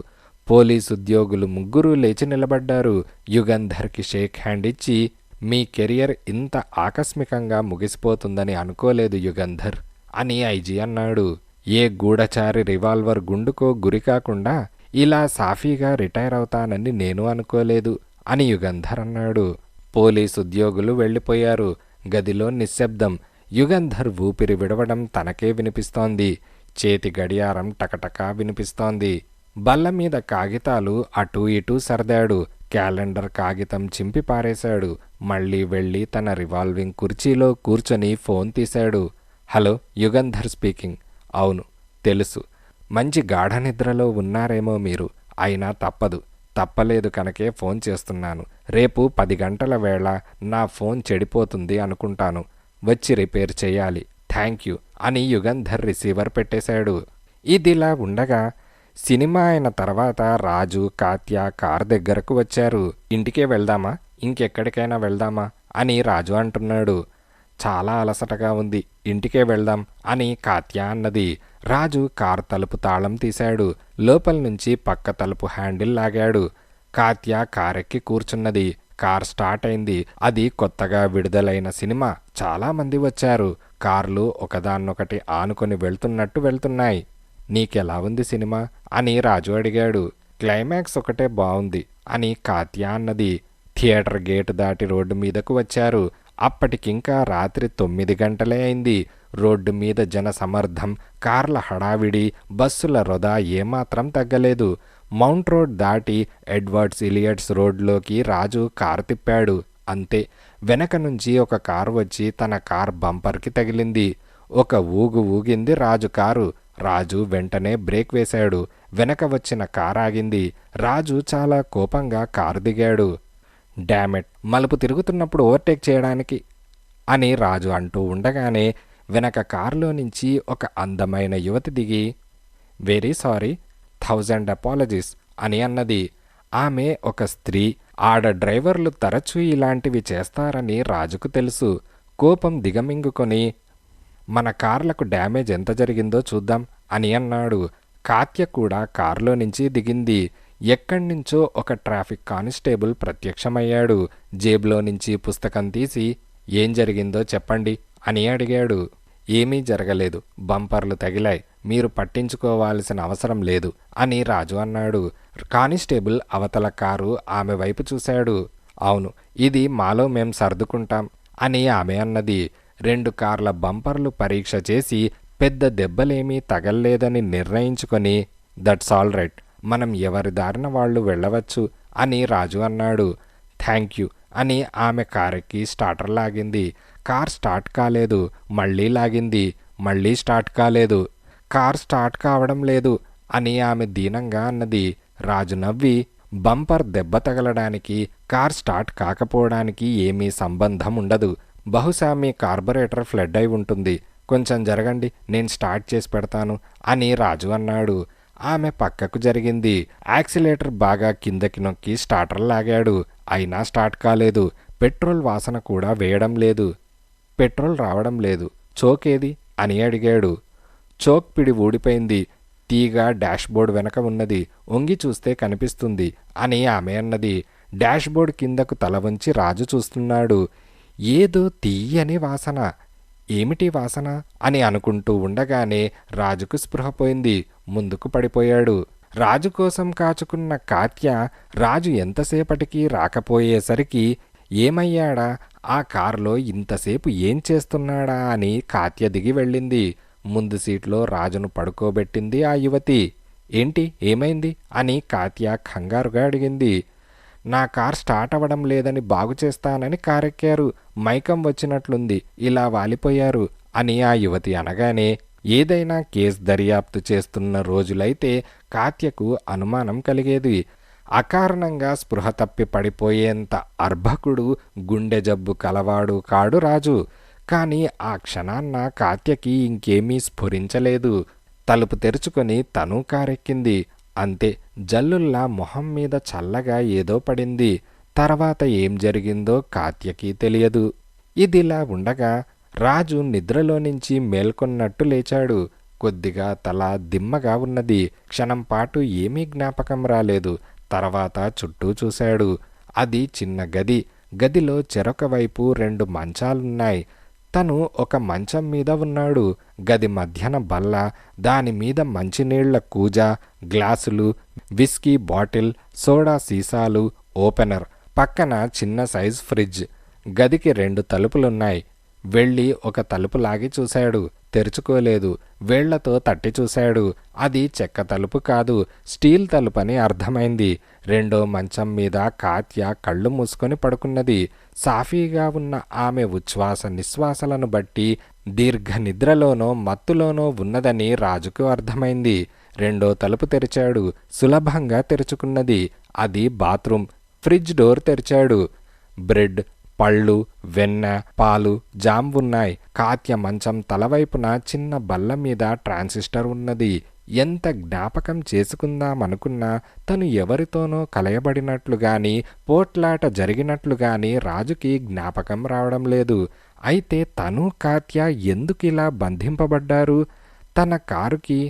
పోలీసు ఉద్యోగులు 3 లేచి నిలబడ్డారు. యుగంధర్కి షేక్ హ్యాండ్ ఇచ్చి, మీ కెరియర్ ఇంత ఆకస్మికంగా ముగిసిపోతుందని అనుకోలేదు యుగంధర్ అని ఐజీ అన్నాడు. ఏ గూఢచారి రివాల్వర్ గుండుకో గురికాకుండా ఇలా సాఫీగా రిటైర్ అవుతానని నేను అనుకోలేదు అని యుగంధర్ అన్నాడు. పోలీసు ఉద్యోగులు వెళ్ళిపోయారు. గదిలో నిశ్శబ్దం. యుగంధర్ ఊపిరి విడవడం తనకే వినిపిస్తోంది. చేతి గడియారం టకటకా వినిపిస్తోంది. బల్ల మీద కాగితాలు అటూ ఇటూ సర్దాడు. క్యాలెండర్ కాగితం చింపి పారేశాడు. మళ్ళీ వెళ్ళి తన రివాల్వింగ్ కుర్చీలో కూర్చొని ఫోన్ తీశాడు. Hello, Yugandhar speaking. అవును, తెలుసు. మంచి గాఢ నిద్రలో ఉన్నారేమో మీరు. అయినా తప్పలేదు కనుకే ఫోన్ చేస్తున్నాను. రేపు 10 గంటల వేళ నా ఫోన్ చెడిపోతుంది అనుకుంటాను. వచ్చి రిపేర్ చేయాలి. థ్యాంక్ యూ అని యుగంధర్ రిసీవర్ పెట్టేశాడు. ఇదిలా ఉండగా సినిమా అయిన తర్వాత రాజు, కాత్య కార్ దగ్గరకు వచ్చారు. ఇంటికే వెళ్దామా, ఇంకెక్కడికైనా వెళ్దామా అని రాజు అంటున్నాడు. చాలా అలసటగా ఉంది, ఇంటికే వెళ్దాం అని కాత్య అన్నది. రాజు కార్ తలుపు తాళం తీశాడు. లోపల నుంచి పక్క తలుపు హ్యాండిల్ లాగాడు. కాత్య కారెక్కి కూర్చున్నది. కార్ స్టార్ట్ అయింది. అది కొత్తగా విడుదలైన సినిమా. చాలామంది వచ్చారు. కార్లు ఒకదాన్నొకటి ఆనుకొని వెళ్తున్నాయి. నీకెలా ఉంది సినిమా అని రాజు అడిగాడు. క్లైమాక్స్ ఒకటే బావుంది అని కాత్య అన్నది. థియేటర్ గేటు దాటి రోడ్డు మీదకు వచ్చారు. అప్పటికింకా రాత్రి 9 గంటలే అయింది. రోడ్డు మీద జన సమర్థం, కార్ల హడావిడి, బస్సుల రొదా ఏమాత్రం తగ్గలేదు. మౌంట్ రోడ్ దాటి ఎడ్వర్డ్స్ ఇలియట్స్ రోడ్లోకి రాజు కారు తిప్పాడు. అంతే, వెనక నుంచి ఒక కారు వచ్చి తన కార్ బంపర్కి తగిలింది. ఒక ఊగింది రాజు కారు. రాజు వెంటనే బ్రేక్ వేశాడు. వెనక వచ్చిన కారు ఆగింది. రాజు చాలా కోపంగా కారు దిగాడు. డామెట్, మలుపు తిరుగుతున్నప్పుడు ఓవర్టేక్ చేయడానికి అని రాజు అంటూ ఉండగానే వెనక కారులో నుంచి ఒక అందమైన యువతి దిగి వెరీ సారీ, 1000 అపాలజీస్ అని అన్నది. ఆమె ఒక స్త్రీ. ఆడ డ్రైవర్లు తరచూ ఇలాంటివి చేస్తారని రాజుకు తెలుసు. కోపం దిగమింగుకొని మన కార్లకు డ్యామేజ్ ఎంత జరిగిందో చూద్దాం అని అన్నాడు. కాత్య కూడా కారులో నుంచి దిగింది. ఎక్కడ్నుంచో ఒక ట్రాఫిక్ కానిస్టేబుల్ ప్రత్యక్షమయ్యాడు. జేబులో నుంచి పుస్తకం తీసి ఏం జరిగిందో చెప్పండి అని అడిగాడు. ఏమీ జరగలేదు, బంపర్లు తగిలాయి, మీరు పట్టించుకోవాల్సిన అవసరం లేదు అని రాజు అన్నాడు. కానిస్టేబుల్ అవతల కారు ఆమె వైపు చూశాడు. అవును, ఇది మాలో మేం సర్దుకుంటాం అని ఆమె అన్నది. 2 కార్ల బంపర్లు పరీక్ష చేసి పెద్ద దెబ్బలేమీ తగల్లేదని నిర్ణయించుకొని దట్స్ ఆల్ రైట్, మనం ఎవరి దారిన వాళ్ళు వెళ్ళవచ్చు అని రాజు అన్నాడు. థ్యాంక్ యూ అని ఆమె కారెక్కి స్టార్టర్ లాగింది. కార్ స్టార్ట్ కాలేదు. మళ్ళీ లాగింది. మళ్ళీ స్టార్ట్ కాలేదు. కార్ స్టార్ట్ కావడం లేదు అని ఆమె దీనంగా అన్నది. రాజు నవ్వి బంపర్ దెబ్బ తగలడానికి కార్ స్టార్ట్ కాకపోవడానికి ఏమీ సంబంధం ఉండదు. బహుశా మీ కార్బొరేటర్ ఫ్లడ్ అయి ఉంటుంది. కొంచెం జరగండి, నేను స్టార్ట్ చేసి పెడతాను అని రాజు అన్నాడు. ఆమె పక్కకు జరిగింది. యాక్సిలేటర్ బాగా కిందకి నొక్కి స్టార్టర్ లాగాడు. అయినా స్టార్ట్ కాలేదు. పెట్రోల్ వాసన కూడా వేయడం లేదు. పెట్రోల్ రావడం లేదు. చోక్ ఏది అని అడిగాడు. చోక్ పిడి ఊడిపోయింది. తీగ డాష్బోర్డ్ వెనక ఉన్నది. వంగి చూస్తే కనిపిస్తుంది అని ఆమె అన్నది. డాష్బోర్డ్ కిందకు తల వంచి రాజు చూస్తున్నాడు. ఏదో తీయని వాసన. ఏమిటి వాసన అని అనుకుంటూ ఉండగానే రాజుకు స్పృహ పోయింది. ముందుకు పడిపోయాడు. రాజు కోసం కాచుకున్న కాత్య రాజు ఎంతసేపటికి రాకపోయేసరికి ఏమయ్యాడా, ఆ కారులో ఇంతసేపు ఏం చేస్తున్నాడా అని కాత్య దిగి వెళ్ళింది. ముందు సీట్లో రాజును పడుకోబెట్టింది ఆ యువతి. ఏంటి, ఏమైంది అని కాత్య కంగారుగా అడిగింది. నా కార్ స్టార్ట్ అవ్వడం లేదని బాగు చేస్తానని కారెక్కారు. మైకం వచ్చినట్లుంది, ఇలా వాలిపోయారు అని ఆ యువతి అనగానే ఏదైనా కేసు దర్యాప్తు చేస్తున్న రోజులైతే కాత్యకు అనుమానం కలిగేది. అకారణంగా స్పృహ తప్పి పడిపోయేంత అర్భకుడు, గుండె జబ్బు కలవాడు కాడు రాజు. కాని ఆ క్షణాన్న కాత్యకి ఇంకేమీ స్ఫురించలేదు. తలుపు తెరుచుకొని తను కారెక్కింది. అంతే, జల్లుల్లా మొహం మీద చల్లగా ఏదో పడింది. తర్వాత ఏం జరిగిందో కాత్యకి తెలియదు. ఇదిలా ఉండగా రాజు నిద్రలో నుంచి మేల్కొన్నట్టు లేచాడు. కొద్దిగా తల దిమ్మగా ఉన్నది. క్షణంపాటు ఏమీ జ్ఞాపకం రాలేదు. తర్వాత చుట్టూ చూశాడు. అది చిన్న గది. గదిలో చెరొక వైపు 2 మంచాలున్నాయి. తను ఒక మంచం మీద ఉన్నాడు. గది మధ్యన బల్ల, దానిమీద మంచినీళ్ల కూజ, గ్లాసులు, విస్కీ బాటిల్, సోడా సీసాలు, ఓపెనర్, పక్కన చిన్న సైజ్ ఫ్రిడ్జ్. గదికి 2 తలుపులున్నాయి. వెళ్ళి ఒక తలుపు లాగి చూశాడు. తెరుచుకోలేదు. వేళ్లతో తట్టి చూశాడు. అది చెక్క తలుపు కాదు, స్టీల్ తలుపని అర్థమైంది. రెండో మంచం మీద కాత్య కళ్ళు మూసుకొని పడుకున్నది. సాఫీగా ఉన్న ఆమె ఉచ్ఛ్వాస నిశ్వాసలను బట్టి దీర్ఘ నిద్రలోనో మత్తులోనో ఉన్నదని రాజుకు అర్థమైంది. రెండో తలుపు తెరిచాడు. సులభంగా తెరుచుకున్నది. అది బాత్రూమ్. ఫ్రిడ్జ్ డోర్ తెరిచాడు. బ్రెడ్, పళ్ళు, వెన్న, పాలు, జామ్ ఉన్నాయి. కాత్య మంచం తలవైపున చిన్న బల్ల మీద ట్రాన్సిస్టర్ ఉన్నది. ఎంత జ్ఞాపకం చేసుకుందామనుకున్నా తను ఎవరితోనో కలయబడినట్లుగాని, పోట్లాట జరిగినట్లుగాని రాజుకి జ్ఞాపకం రావడం లేదు. అయితే తను కాత్య ఎందుకిలా బంధింపబడ్డారు? తన కారుకి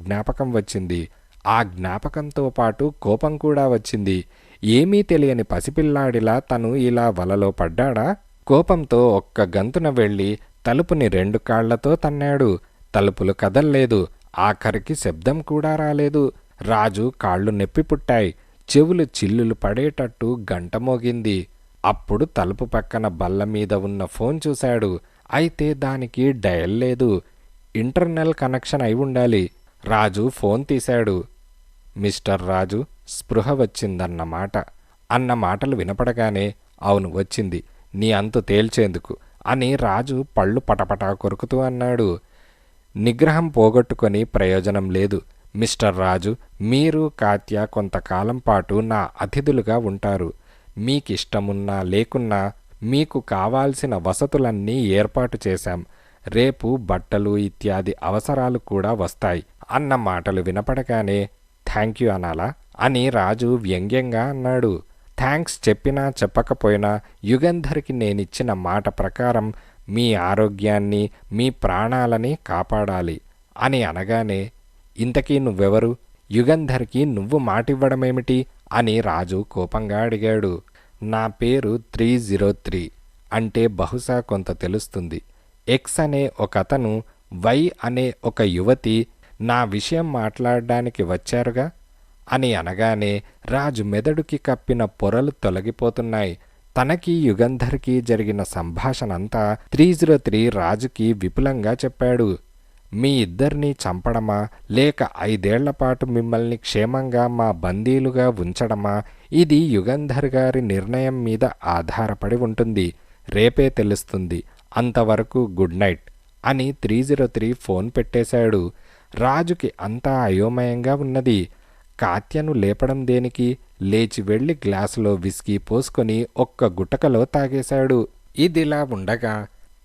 జ్ఞాపకం వచ్చింది. ఆ జ్ఞాపకంతో పాటు కోపం కూడా వచ్చింది. ఏమీ తెలియని పసిపిల్లాడిలా తను ఇలా వలలో పడ్డాడా? కోపంతో ఒక్క గంతున వెళ్ళి తలుపుని 2 కాళ్లతో తన్నాడు. తలుపులు కదల్లేదు. ఆఖరికి శబ్దం కూడా రాలేదు. రాజు కాళ్ళు నొప్పి పుట్టాయి. చెవులు చిల్లులు పడేటట్టు గంట మోగింది. అప్పుడు తలుపు పక్కన బల్ల మీద ఉన్న ఫోన్ చూశాడు. అయితే దానికి డయల్ లేదు. ఇంటర్నల్ కనెక్షన్ అయి ఉండాలి. రాజు ఫోన్ తీశాడు. మిస్టర్ రాజు, స్పృహ వచ్చిందన్నమాట అన్న మాటలు వినపడగానే అవును వచ్చింది, నీ అంతు తేల్చేందుకు అని రాజు పళ్ళు పటపటా కొరుకుతూ అన్నాడు. నిగ్రహం పోగొట్టుకొని ప్రయోజనం లేదు. మిస్టర్ రాజు, మీరు కాత్య కొంతకాలం పాటు నా అతిథులుగా ఉంటారు. మీకిష్టమున్నా లేకున్నా మీకు కావాల్సిన వసతులన్నీ ఏర్పాటు చేశాం. రేపు బట్టలు ఇత్యాది అవసరాలు కూడా వస్తాయి అన్న మాటలు వినపడగానే థ్యాంక్ యూ అనాలా అని రాజు వ్యంగ్యంగా అన్నాడు. థ్యాంక్స్ చెప్పినా చెప్పకపోయినా యుగంధర్కి నేనిచ్చిన మాట ప్రకారం మీ ఆరోగ్యాన్ని మీ ప్రాణాలని కాపాడాలి అని అనగానే ఇంతకీ నువ్వెవరు? యుగంధర్కి నువ్వు మాటివ్వడమేమిటి అని రాజు కోపంగా అడిగాడు. నా పేరు 303 అంటే బహుశా కొంత తెలుస్తుంది. ఎక్స్ అనే ఒకతను, వై అనే ఒక యువతి నా విషయం మాట్లాడడానికి వచ్చారుగా అని అనగానే రాజు మెదడుకి కప్పిన పొరలు తొలగిపోతున్నాయి. తనకి యుగంధర్కి జరిగిన సంభాషణంతా 303 రాజుకి విపులంగా చెప్పాడు. మీ ఇద్దరినీ చంపడమా లేక 5 ఏళ్లపాటు మిమ్మల్ని క్షేమంగా మా బందీలుగా ఉంచడమా ఇది యుగంధర్ గారి నిర్ణయం మీద ఆధారపడి ఉంటుంది. రేపే తెలుస్తుంది. అంతవరకు గుడ్ నైట్ అని 303 ఫోన్ పెట్టేశాడు. రాజుకి అంతా అయోమయంగా ఉన్నది. కాత్యను లేపడం దేనికి? లేచి వెళ్ళి గ్లాసులో విస్కీ పోసుకొని ఒక్క గుటకలో తాగేశాడు. ఇదిలా ఉండగా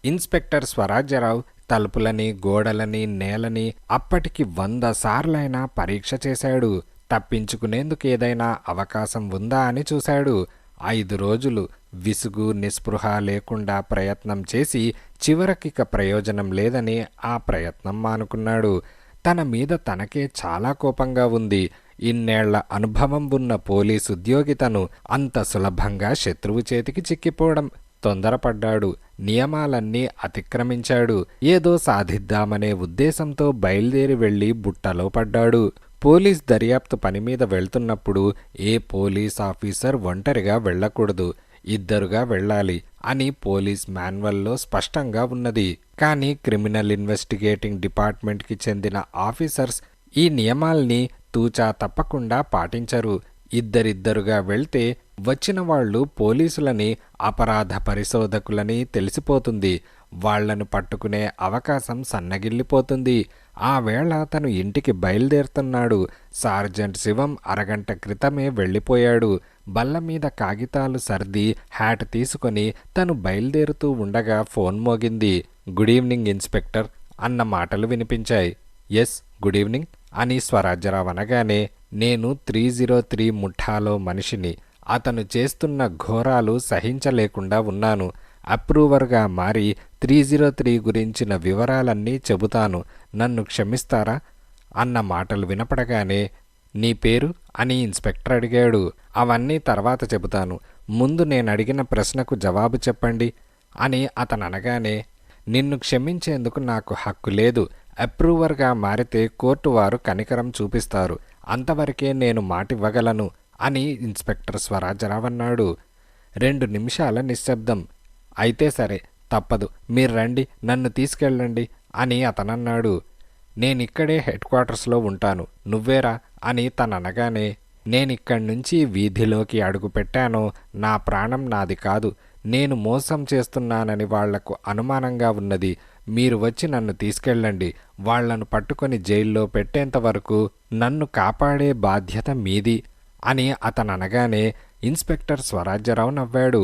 ఇన్స్పెక్టర్ స్వరాజ్యరావు తలుపులని గోడలని నేలని అప్పటికి 100 సార్లైనా పరీక్ష చేశాడు. తప్పించుకునేందుకు ఏదైనా అవకాశం ఉందా అని చూశాడు. 5 రోజులు విసుగు నిస్పృహ లేకుండా ప్రయత్నం చేసి చివరకిక ప్రయోజనం లేదని ఆ ప్రయత్నం మానుకున్నాడు. తన మీద తనకే చాలా కోపంగా ఉంది. ఇన్నేళ్ల అనుభవం ఉన్న పోలీసు ఉద్యోగి తను అంత సులభంగా శత్రువు చేతికి చిక్కిపోవడం తొందరపడ్డాడు. నియమాలన్నీ అతిక్రమించాడు. ఏదో సాధిద్దామనే ఉద్దేశంతో బయలుదేరి వెళ్లి బుట్టలో పడ్డాడు. పోలీస్ దర్యాప్తు పని మీద వెళ్తున్నప్పుడు ఏ పోలీస్ ఆఫీసర్ ఒంటరిగా వెళ్ళకూడదు, ఇద్దరుగా వెళ్ళాలి అని పోలీస్ మాన్యువల్లో స్పష్టంగా ఉన్నది. కానీ క్రిమినల్ ఇన్వెస్టిగేటింగ్ డిపార్ట్మెంట్కి చెందిన ఆఫీసర్స్ ఈ నియమాల్ని తూచా తప్పకుండా పాటించరు. ఇద్దరిద్దరుగా వెళ్తే వచ్చిన వాళ్ళు పోలీసులని అపరాధ పరిశోధకులని తెలిసిపోతుంది. వాళ్లను పట్టుకునే అవకాశం సన్నగిల్లిపోతుంది. ఆ వేళ తను ఇంటికి బయలుదేరుతున్నాడు. సార్జెంట్ శివం అరగంట క్రితమే వెళ్ళిపోయాడు. బల్ల మీద కాగితాలు సర్ది హ్యాట్ తీసుకొని తను బయలుదేరుతూ ఉండగా ఫోన్ మోగింది. గుడ్ ఈవినింగ్ ఇన్స్పెక్టర్ అన్న మాటలు వినిపించాయి. ఎస్ గుడ్ ఈవినింగ్ అని స్వరాజ్యరావు అనగానే నేను 303 ముఠాలో మనిషిని. అతను చేస్తున్న ఘోరాలు సహించలేకుండా ఉన్నాను. అప్రూవర్గా మారి 303 గురించిన వివరాలన్నీ చెబుతాను. నన్ను క్షమిస్తారా అన్న మాటలు వినపడగానే నీ పేరు అని ఇన్స్పెక్టర్ అడిగాడు. అవన్నీ తర్వాత చెబుతాను. ముందు నేనడిగిన ప్రశ్నకు జవాబు చెప్పండి అని అతను అనగానే నిన్ను క్షమించేందుకు నాకు హక్కు లేదు. అప్రూవర్గా మారితే కోర్టు వారు కనికరం చూపిస్తారు. అంతవరకే నేను మాటివ్వగలను అని ఇన్స్పెక్టర్ స్వరాజ్యరావు అన్నాడు. 2 నిమిషాల నిశ్శబ్దం. అయితే సరే తప్పదు, మీరు రండి, నన్ను తీసుకెళ్ళండి అని అతనన్నాడు. నేనిక్కడే హెడ్ క్వార్టర్స్లో ఉంటాను, నువ్వేరా అని తననగానే నేనిక్కడి నుంచి వీధిలోకి అడుగు పెట్టానో నా ప్రాణం నాది కాదు. నేను మోసం చేస్తున్నానని వాళ్లకు అనుమానంగా ఉన్నది. మీరు వచ్చి నన్ను తీసుకెళ్ళండి. వాళ్లను పట్టుకొని జైల్లో పెట్టేంత వరకు నన్ను కాపాడే బాధ్యత మీది అని అతననగానే ఇన్స్పెక్టర్ స్వరాజ్యరావు నవ్వాడు.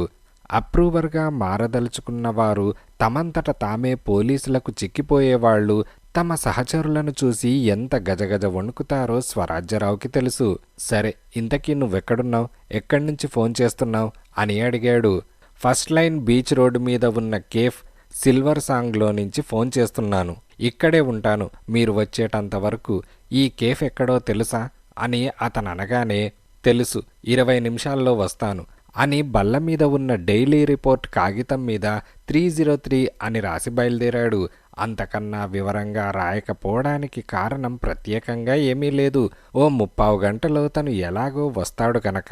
అప్రూవర్గా మారదలుచుకున్నవారు తమంతట తామే పోలీసులకు చిక్కిపోయేవాళ్లు తమ సహచరులను చూసి ఎంత గజగజ వణుకుతారో స్వరాజ్యరావుకి తెలుసు. సరే ఇంతకీ నువ్వెక్కడున్నావు, ఎక్కడి నుంచి ఫోన్ చేస్తున్నావు అని అడిగాడు. ఫస్ట్ లైన్ బీచ్ రోడ్డు మీద ఉన్న కేఫ్ సిల్వర్ సాంగ్లో నుంచి ఫోన్ చేస్తున్నాను. ఇక్కడే ఉంటాను మీరు వచ్చేటంత వరకు. ఈ కేఫ్ ఎక్కడో తెలుసా అని అతను అనగానే తెలుసు, 20 నిమిషాల్లో వస్తాను అని బల్ల మీద ఉన్న డైలీ రిపోర్ట్ కాగితం మీద 303 అని రాసి బయలుదేరాడు. అంతకన్నా వివరంగా రాయకపోవడానికి కారణం ప్రత్యేకంగా ఏమీ లేదు. ఓ 30 గంటలో తను ఎలాగో వస్తాడు కనుక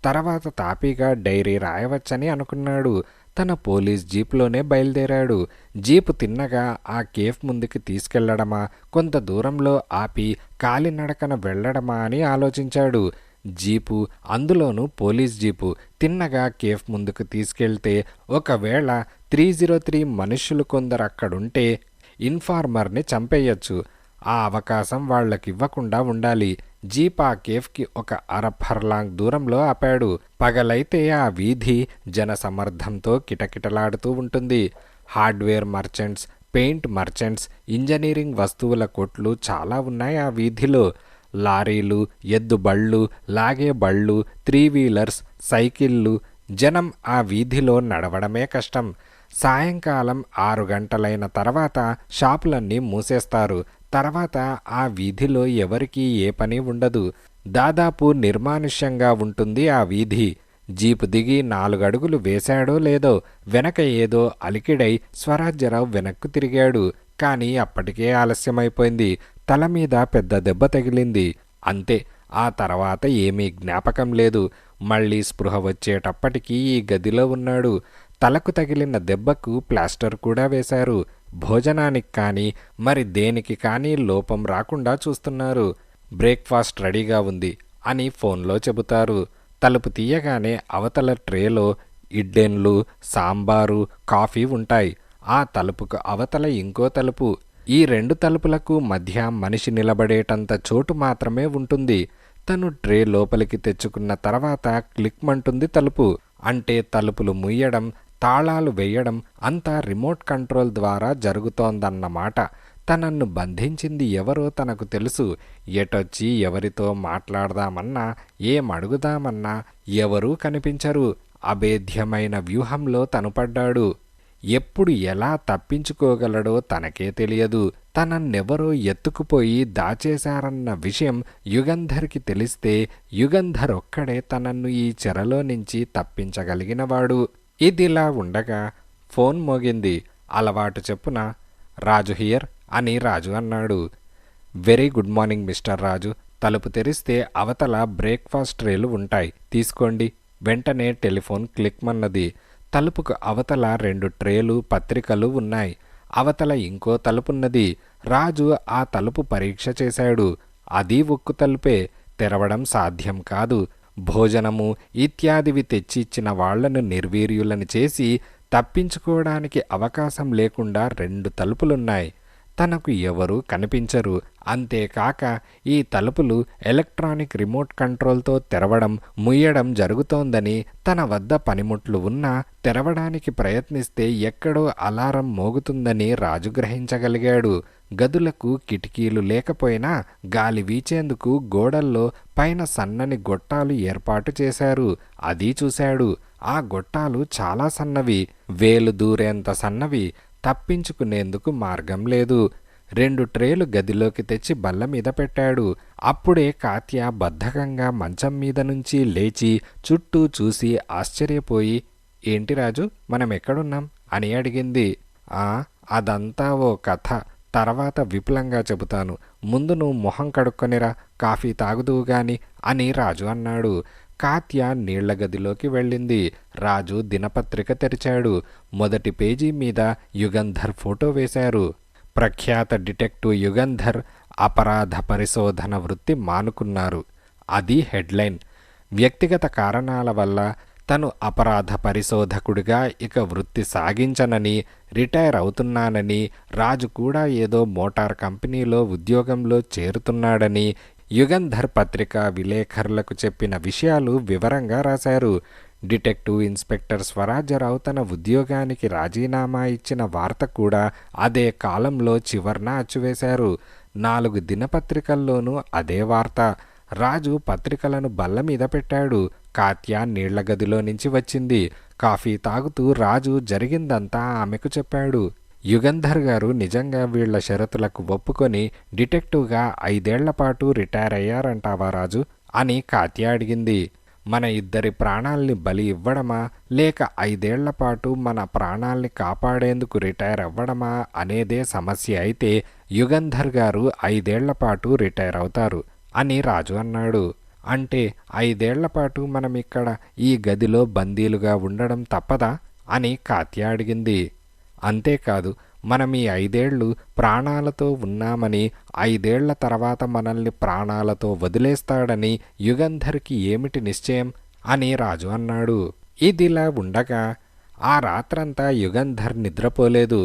తర్వాత తాపీగా డైరీ రాయవచ్చని అనుకున్నాడు. తన పోలీస్ జీపులోనే బయలుదేరాడు. జీపు తిన్నగా ఆ కేఫ్ ముందుకి తీసుకెళ్లడమా, కొంత దూరంలో ఆపి కాలినడకన వెళ్లడమా అని ఆలోచించాడు. జీపు, అందులోనూ పోలీస్ జీపు తిన్నగా కేఫ్ ముందుకు తీసుకెళ్తే ఒకవేళ 303 మనుష్యులు కొందరు అక్కడుంటే ఇన్ఫార్మర్ని చంపేయచ్చు. ఆ అవకాశం వాళ్ళకివ్వకుండా ఉండాలి. జీప్ ఆ కేఫ్కి ఒక అరఫర్లాంగ్ దూరంలో ఆపాడు. పగలైతే ఆ వీధి జనసమర్థంతో కిటకిటలాడుతూ ఉంటుంది. Hardware merchants, paint merchants, engineering వస్తువుల కొట్లు చాలా ఉన్నాయి ఆ వీధిలో. లారీలు, ఎద్దు బళ్ళు, లాగే బళ్ళు, 3 వీలర్స్, సైకిళ్ళు. జనం ఆ వీధిలో నడవడమే కష్టం. సాయంకాలం 6 గంటలైన తర్వాత షాపులన్నీ మూసేస్తారు. తర్వాత ఆ వీధిలో ఎవరికీ ఏ పని ఉండదు. దాదాపు నిర్మానుష్యంగా ఉంటుంది ఆ వీధి. జీపు దిగి 4 అడుగులు వేశాడో లేదో వెనక ఏదో అలికిడై స్వరాజ్యరావు వెనక్కు తిరిగాడు. కానీ అప్పటికే ఆలస్యమైపోయింది. తల మీద పెద్ద దెబ్బ తగిలింది. అంతే. ఆ తర్వాత ఏమీ జ్ఞాపకం లేదు. మళ్ళీ స్పృహ వచ్చేటప్పటికీ ఈ గదిలో ఉన్నాడు. తలకు తగిలిన దెబ్బకు ప్లాస్టర్ కూడా వేశారు. భోజనానికి కానీ మరి దేనికి కానీ లోపం రాకుండా చూస్తున్నారు. బ్రేక్ఫాస్ట్ రెడీగా ఉంది అని ఫోన్లో చెబుతారు. తలుపు తీయగానే అవతల ట్రేలో ఇడ్డెన్లు, సాంబారు, కాఫీ ఉంటాయి. ఆ తలుపుకు అవతల ఇంకో తలుపు. ఈ 2 తలుపులకు మధ్య మనిషి నిలబడేటంత చోటు మాత్రమే ఉంటుంది. తను ట్రే లోపలికి తెచ్చుకున్న తర్వాత క్లిక్మంటుంది తలుపు. అంటే తలుపులు ముయ్యడం, తాళాలు వేయడం అంతా రిమోట్ కంట్రోల్ ద్వారా జరుగుతోందన్నమాట. తనన్ను బంధించింది ఎవరో తనకు తెలుసు. ఎటొచ్చి ఎవరితో మాట్లాడదామన్నా, ఏమడుగుదామన్నా ఎవరూ కనిపించరు. అభేద్యమైన వ్యూహంలో తను పడ్డాడు. ఎప్పుడు ఎలా తప్పించుకోగలడో తనకే తెలియదు. తనన్నెవరో ఎత్తుకుపోయి దాచేశారన్న విషయం యుగంధర్కి తెలిస్తే యుగంధర్ ఒక్కడే తనన్ను ఈ చెరలో నుంచి తప్పించగలిగినవాడు. ఇదిలా ఉండగా ఫోన్ మోగింది. అలవాటు చెప్పున రాజు హియర్ అని రాజు అన్నాడు. వెరీ గుడ్ మార్నింగ్ మిస్టర్ రాజు. తలుపు తెరిస్తే అవతల బ్రేక్ఫాస్ట్ ట్రేలు ఉంటాయి, తీసుకోండి. వెంటనే టెలిఫోన్ క్లిక్మన్నది. తలుపుకు అవతల 2 ట్రేలు, పత్రికలు ఉన్నాయి. అవతల ఇంకో తలుపున్నది. రాజు ఆ తలుపు పరీక్ష చేశాడు. అది ఉక్కు తలుపే. తెరవడం సాధ్యం కాదు. భోజనము ఇత్యాదివి తెచ్చి ఇచ్చిన వాళ్లను నిర్వీర్యులను చేసి తప్పించుకోవడానికి అవకాశం లేకుండా 2 తలుపులున్నాయి. తనకు ఎవరూ కనిపించరు. అంతేకాక ఈ తలుపులు ఎలక్ట్రానిక్ రిమోట్ కంట్రోల్తో తెరవడం, ముయ్యడం జరుగుతోందని, తన వద్ద పనిముట్లు ఉన్నా తెరవడానికి ప్రయత్నిస్తే ఎక్కడో అలారం మోగుతుందని రాజు గ్రహించగలిగాడు. గదులకు కిటికీలు లేకపోయినా గాలి వీచేందుకు గోడల్లో పైన సన్నని గొట్టాలు ఏర్పాటు చేశారు. అది చూశాడు. ఆ గొట్టాలు చాలా సన్నవి, వేలు దూరేంత సన్నవి. తప్పించుకునేందుకు మార్గం లేదు. 2 ట్రేలు గదిలోకి తెచ్చి బల్ల మీద పెట్టాడు. అప్పుడే కాత్య బద్ధకంగా మంచం మీద నుంచి లేచి చుట్టూ చూసి ఆశ్చర్యపోయి, ఏంటి రాజు, మనం ఎక్కడున్నాం అని అడిగింది. అదంతా ఓ కథ, తర్వాత విపులంగా చెబుతాను. ముందు నువ్వు మొహం కడుక్కొనిరా, కాఫీ తాగుదువు గాని అని రాజు అన్నాడు. కాత్య నీళ్ల గదిలోకి వెళ్ళింది. రాజు దినపత్రిక తెరిచాడు. మొదటి పేజీ మీద యుగంధర్ ఫోటో వేశారు. ప్రఖ్యాత డిటెక్టివ్ యుగంధర్ అపరాధ పరిశోధన వృత్తి మానుకున్నారు. అది హెడ్లైన్. వ్యక్తిగత కారణాల వల్ల తను అపరాధ పరిశోధకుడిగా ఇక వృత్తి సాగించనని, రిటైర్ అవుతున్నానని, రాజు కూడా ఏదో మోటార్ కంపెనీలో ఉద్యోగంలో చేరుతున్నాడని యుగంధర్ పత్రికా విలేకరులకు చెప్పిన విషయాలు వివరంగా రాశారు. డిటెక్టివ్ ఇన్స్పెక్టర్ స్వరాజ్యరావు తన ఉద్యోగానికి రాజీనామా ఇచ్చిన వార్త కూడా అదే కాలంలో చివర్న అచ్చువేశారు. 4 దినపత్రికల్లోనూ అదే వార్త. రాజు పత్రికలను బల్ల మీద పెట్టాడు. కాత్య నీళ్ల గదిలో నుంచి వచ్చింది. కాఫీ తాగుతూ రాజు జరిగిందంతా ఆమెకు చెప్పాడు. యుగంధర్ గారు నిజంగా వీళ్ల షరతులకు ఒప్పుకొని డిటెక్టివ్గా 5 ఏళ్లపాటు రిటైర్ అయ్యారంటావా రాజు అని కాత్య అడిగింది. మన ఇద్దరి ప్రాణాల్ని బలి ఇవ్వడమా, లేక 5 ఏళ్లపాటు మన ప్రాణాల్ని కాపాడేందుకు రిటైర్ అవ్వడమా అనేదే సమస్య అయితే యుగంధర్ గారు 5 ఏళ్లపాటు రిటైర్ అవుతారు అని రాజు అన్నాడు. అంటే 5 ఏళ్లపాటు మనం ఇక్కడ ఈ గదిలో బందీలుగా ఉండడం తప్పదా అని కాత్య అడిగింది. అంతేకాదు, మనం ఈ 5 ఏళ్లు ప్రాణాలతో ఉన్నామని, 5 ఏళ్ల తర్వాత మనల్ని ప్రాణాలతో వదిలేస్తాడని యుగంధర్కి ఏమిటి నిశ్చయం అని రాజు అన్నాడు. ఇదిలా ఉండగా ఆ రాత్రంతా యుగంధర్ నిద్రపోలేదు.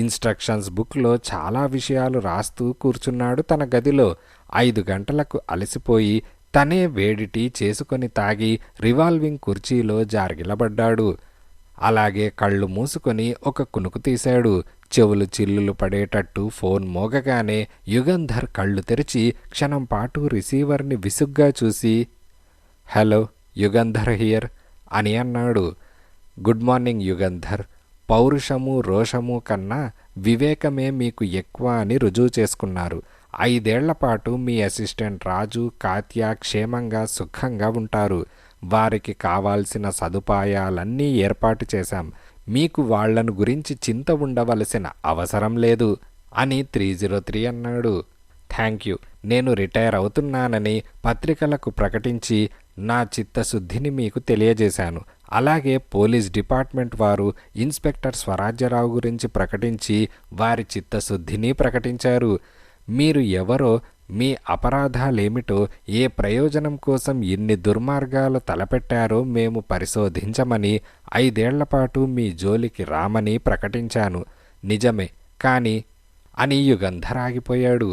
ఇన్స్ట్రక్షన్స్ బుక్లో చాలా విషయాలు రాస్తూ కూర్చున్నాడు తన గదిలో. 5 గంటలకు అలసిపోయి తనే వేడి టీ చేసుకొని తాగి రివాల్వింగ్ కుర్చీలో జారిగిలబడ్డాడు. అలాగే కళ్ళు మూసుకొని ఒక కునుకు తీశాడు. చెవులు చిల్లులు పడేటట్టు ఫోన్ మోగగానే యుగంధర్ కళ్ళు తెరిచి క్షణంపాటు రిసీవర్ని విసుగ్గా చూసి, హలో, యుగంధర్ హియర్ అని అన్నాడు. Good morning Yugandhar. పౌరుషము రోషము కన్నా వివేకమే మీకు ఎక్కువ అని రుజువు చేసుకున్నారు. 5 ఏళ్లపాటు మీ అసిస్టెంట్ రాజు, కాత్య క్షేమంగా సుఖంగా ఉంటారు. వారికి కావాల్సిన సదుపాయాలన్నీ ఏర్పాటు చేశాం. మీకు వాళ్లను గురించి చింత ఉండవలసిన అవసరం లేదు అని 303 అన్నాడు. Thank you. నేను రిటైర్ అవుతున్నానని పత్రికలకు ప్రకటించి నా చిత్తశుద్ధిని మీకు తెలియజేశాను. అలాగే పోలీస్ డిపార్ట్మెంట్ వారు ఇన్స్పెక్టర్ స్వరాజ్యరావు గురించి ప్రకటించి వారి చిత్తశుద్ధిని ప్రకటించారు. మీరు ఎవరో, మీ అపరాధాలేమిటో, ఏ ప్రయోజనం కోసం ఇన్ని దుర్మార్గాలు తలపెట్టారో మేము పరిశోధించమని 5 ఏళ్లపాటు మీ జోలికి రామని ప్రకటించాను. నిజమే కానీ అని యుగంధర్ ఆగిపోయాడు.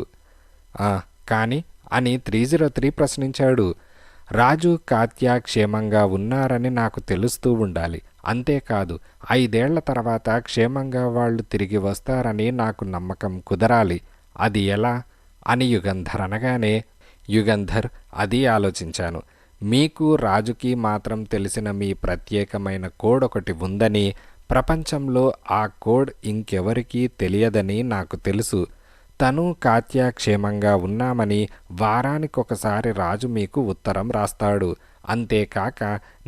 కానీ అని 303 ప్రశ్నించాడు. రాజు, కాత్య క్షేమంగా ఉన్నారని నాకు తెలుస్తూ ఉండాలి. అంతేకాదు 5 ఏళ్ల తర్వాత క్షేమంగా వాళ్ళు తిరిగి వస్తారని నాకు నమ్మకం కుదరాలి. అది ఎలా అని యుగంధర్ అనగానే, యుగంధర్, అది ఆలోచించాను. మీకు రాజుకి మాత్రం తెలిసిన మీ ప్రత్యేకమైన కోడ్ ఒకటి ఉందని, ప్రపంచంలో ఆ కోడ్ ఇంకెవరికీ తెలియదని నాకు తెలుసు. తను కాత్య క్షేమంగా ఉన్నామని వారానికొకసారి రాజు మీకు ఉత్తరం రాస్తాడు. అంతేకాక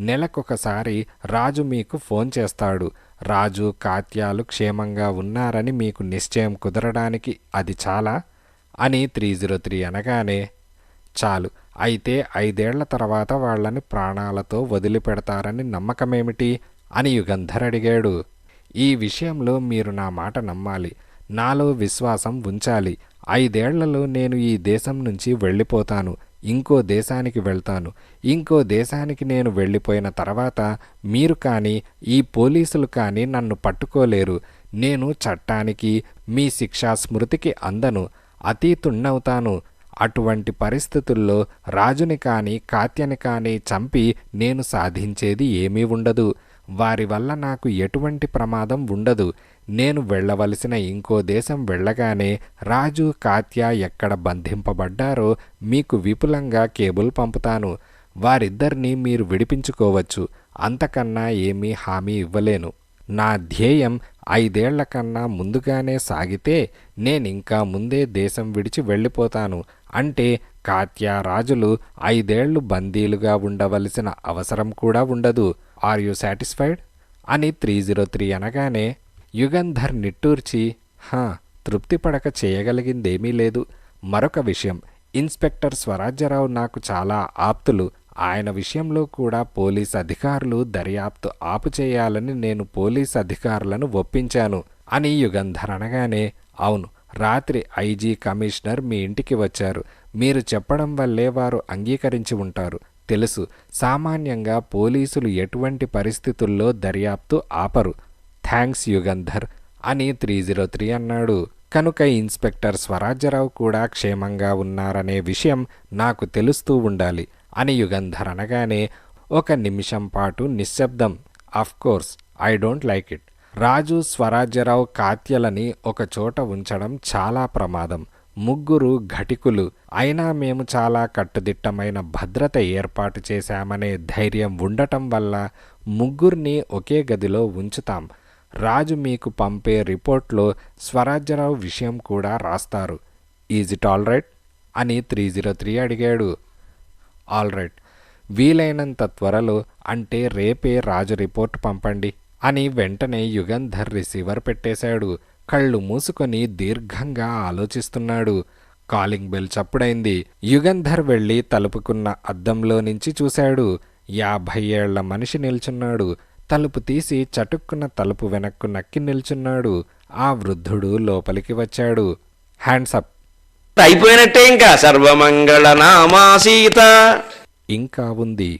నెలకొకసారి రాజు మీకు ఫోన్ చేస్తాడు. రాజు, కాత్యాలు క్షేమంగా ఉన్నారని మీకు నిశ్చయం కుదరడానికి అది చాలా అని 303 అనగానే, చాలు. అయితే 5 ఏళ్ల తర్వాత వాళ్ళని ప్రాణాలతో వదిలిపెడతారని నమ్మకమేమిటి అని యుగంధర్ అడిగాడు. ఈ విషయంలో మీరు నా మాట నమ్మాలి, నాలో విశ్వాసం ఉంచాలి. 5 ఏళ్లలో నేను ఈ దేశం నుంచి వెళ్ళిపోతాను, ఇంకో దేశానికి వెళ్తాను. ఇంకో దేశానికి నేను వెళ్ళిపోయిన తర్వాత మీరు కానీ ఈ పోలీసులు కానీ నన్ను పట్టుకోలేరు. నేను చట్టానికి, మీ శిక్షా స్మృతికి అందను, అతీతుణ్ణవుతాను. అటువంటి పరిస్థితుల్లో రాజుని కానీ కాత్యని కానీ చంపి నేను సాధించేది ఏమీ ఉండదు. వారి వల్ల నాకు ఎటువంటి ప్రమాదం ఉండదు. నేను వెళ్ళవలసిన ఇంకో దేశం వెళ్ళగానే రాజు, కాత్య ఎక్కడ బంధింపబడ్డారో మీకు విపులంగా కేబుల్ పంపుతాను. వారిద్దరినీ మీరు విడిపించుకోవచ్చు. అంతకన్నా ఏమీ హామీ ఇవ్వలేను. నా ధ్యేయం 5 ఏళ్ల కన్నా ముందుగానే సాగితే నేనింకా ముందే దేశం విడిచి వెళ్ళిపోతాను. అంటే కాత్య, రాజులు 5 ఏళ్లు బందీలుగా ఉండవలసిన అవసరం కూడా ఉండదు. ఆర్ యు సాటిస్ఫైడ్ అని 303 అనగానే యుగంధర్ నిట్టూర్చి, తృప్తిపడక చేయగలిగిందేమీ లేదు. మరొక విషయం, ఇన్స్పెక్టర్ స్వరాజ్యరావు నాకు చాలా ఆప్తులు. ఆయన విషయంలో కూడా పోలీస్ అధికారులు దర్యాప్తు ఆపుచేయాలని నేను పోలీస్ అధికారులను ఒప్పించాను అని యుగంధర్ అనగానే, అవును, రాత్రి ఐజీ కమిషనర్ మీ ఇంటికి వచ్చారు. మీరు చెప్పడం వల్లే వారు అంగీకరించి ఉంటారు. తెలుసు, సామాన్యంగా పోలీసులు ఎటువంటి పరిస్థితుల్లో దర్యాప్తు ఆపరు. థ్యాంక్స్ యుగంధర్ అని 303 అన్నాడు. కనుక ఇన్స్పెక్టర్ స్వరాజ్యరావు కూడా క్షేమంగా ఉన్నారనే విషయం నాకు తెలుస్తూ ఉండాలి అని యుగంధర్ అనగానే 1 నిమిషం పాటు నిశ్శబ్దం. Of course I don't like it. Raju, Swarajyarao, కాత్యలని ఒక చోట ఉంచడం చాలా ప్రమాదం. 3 ఘటికులు. అయినా మేము చాలా కట్టుదిట్టమైన భద్రత ఏర్పాటు చేశామనే ధైర్యం ఉండటం వల్ల 3 ఒకే గదిలో ఉంచుతాం. రాజు మీకు పంపే రిపోర్ట్లో స్వరాజ్యరావు విషయం కూడా రాస్తారు. ఈజ్ ఇట్ ఆల్ రైట్ అని 303 అడిగాడు. All right. వీలైనంత త్వరలో, అంటే రేపే రాజు రిపోర్ట్ పంపండి అని వెంటనే యుగంధర్ రిసీవర్ పెట్టేశాడు. కళ్ళు మూసుకొని దీర్ఘంగా ఆలోచిస్తున్నాడు. Calling bell చప్పుడైంది. యుగంధర్ వెళ్ళి తలుపుకున్న అద్దంలో నుంచి చూశాడు. 50 ఏళ్ల మనిషి నిల్చున్నాడు. తలుపు తీసి చటుక్కున తలుపు వెనక్కు నక్కి నిల్చున్నాడు. ఆ వృద్ధుడు లోపలికి వచ్చాడు. Hands up. అయిపోయినట్టే ఇంకా. సర్వమంగళ నామా సీత ఇంకా ఉంది.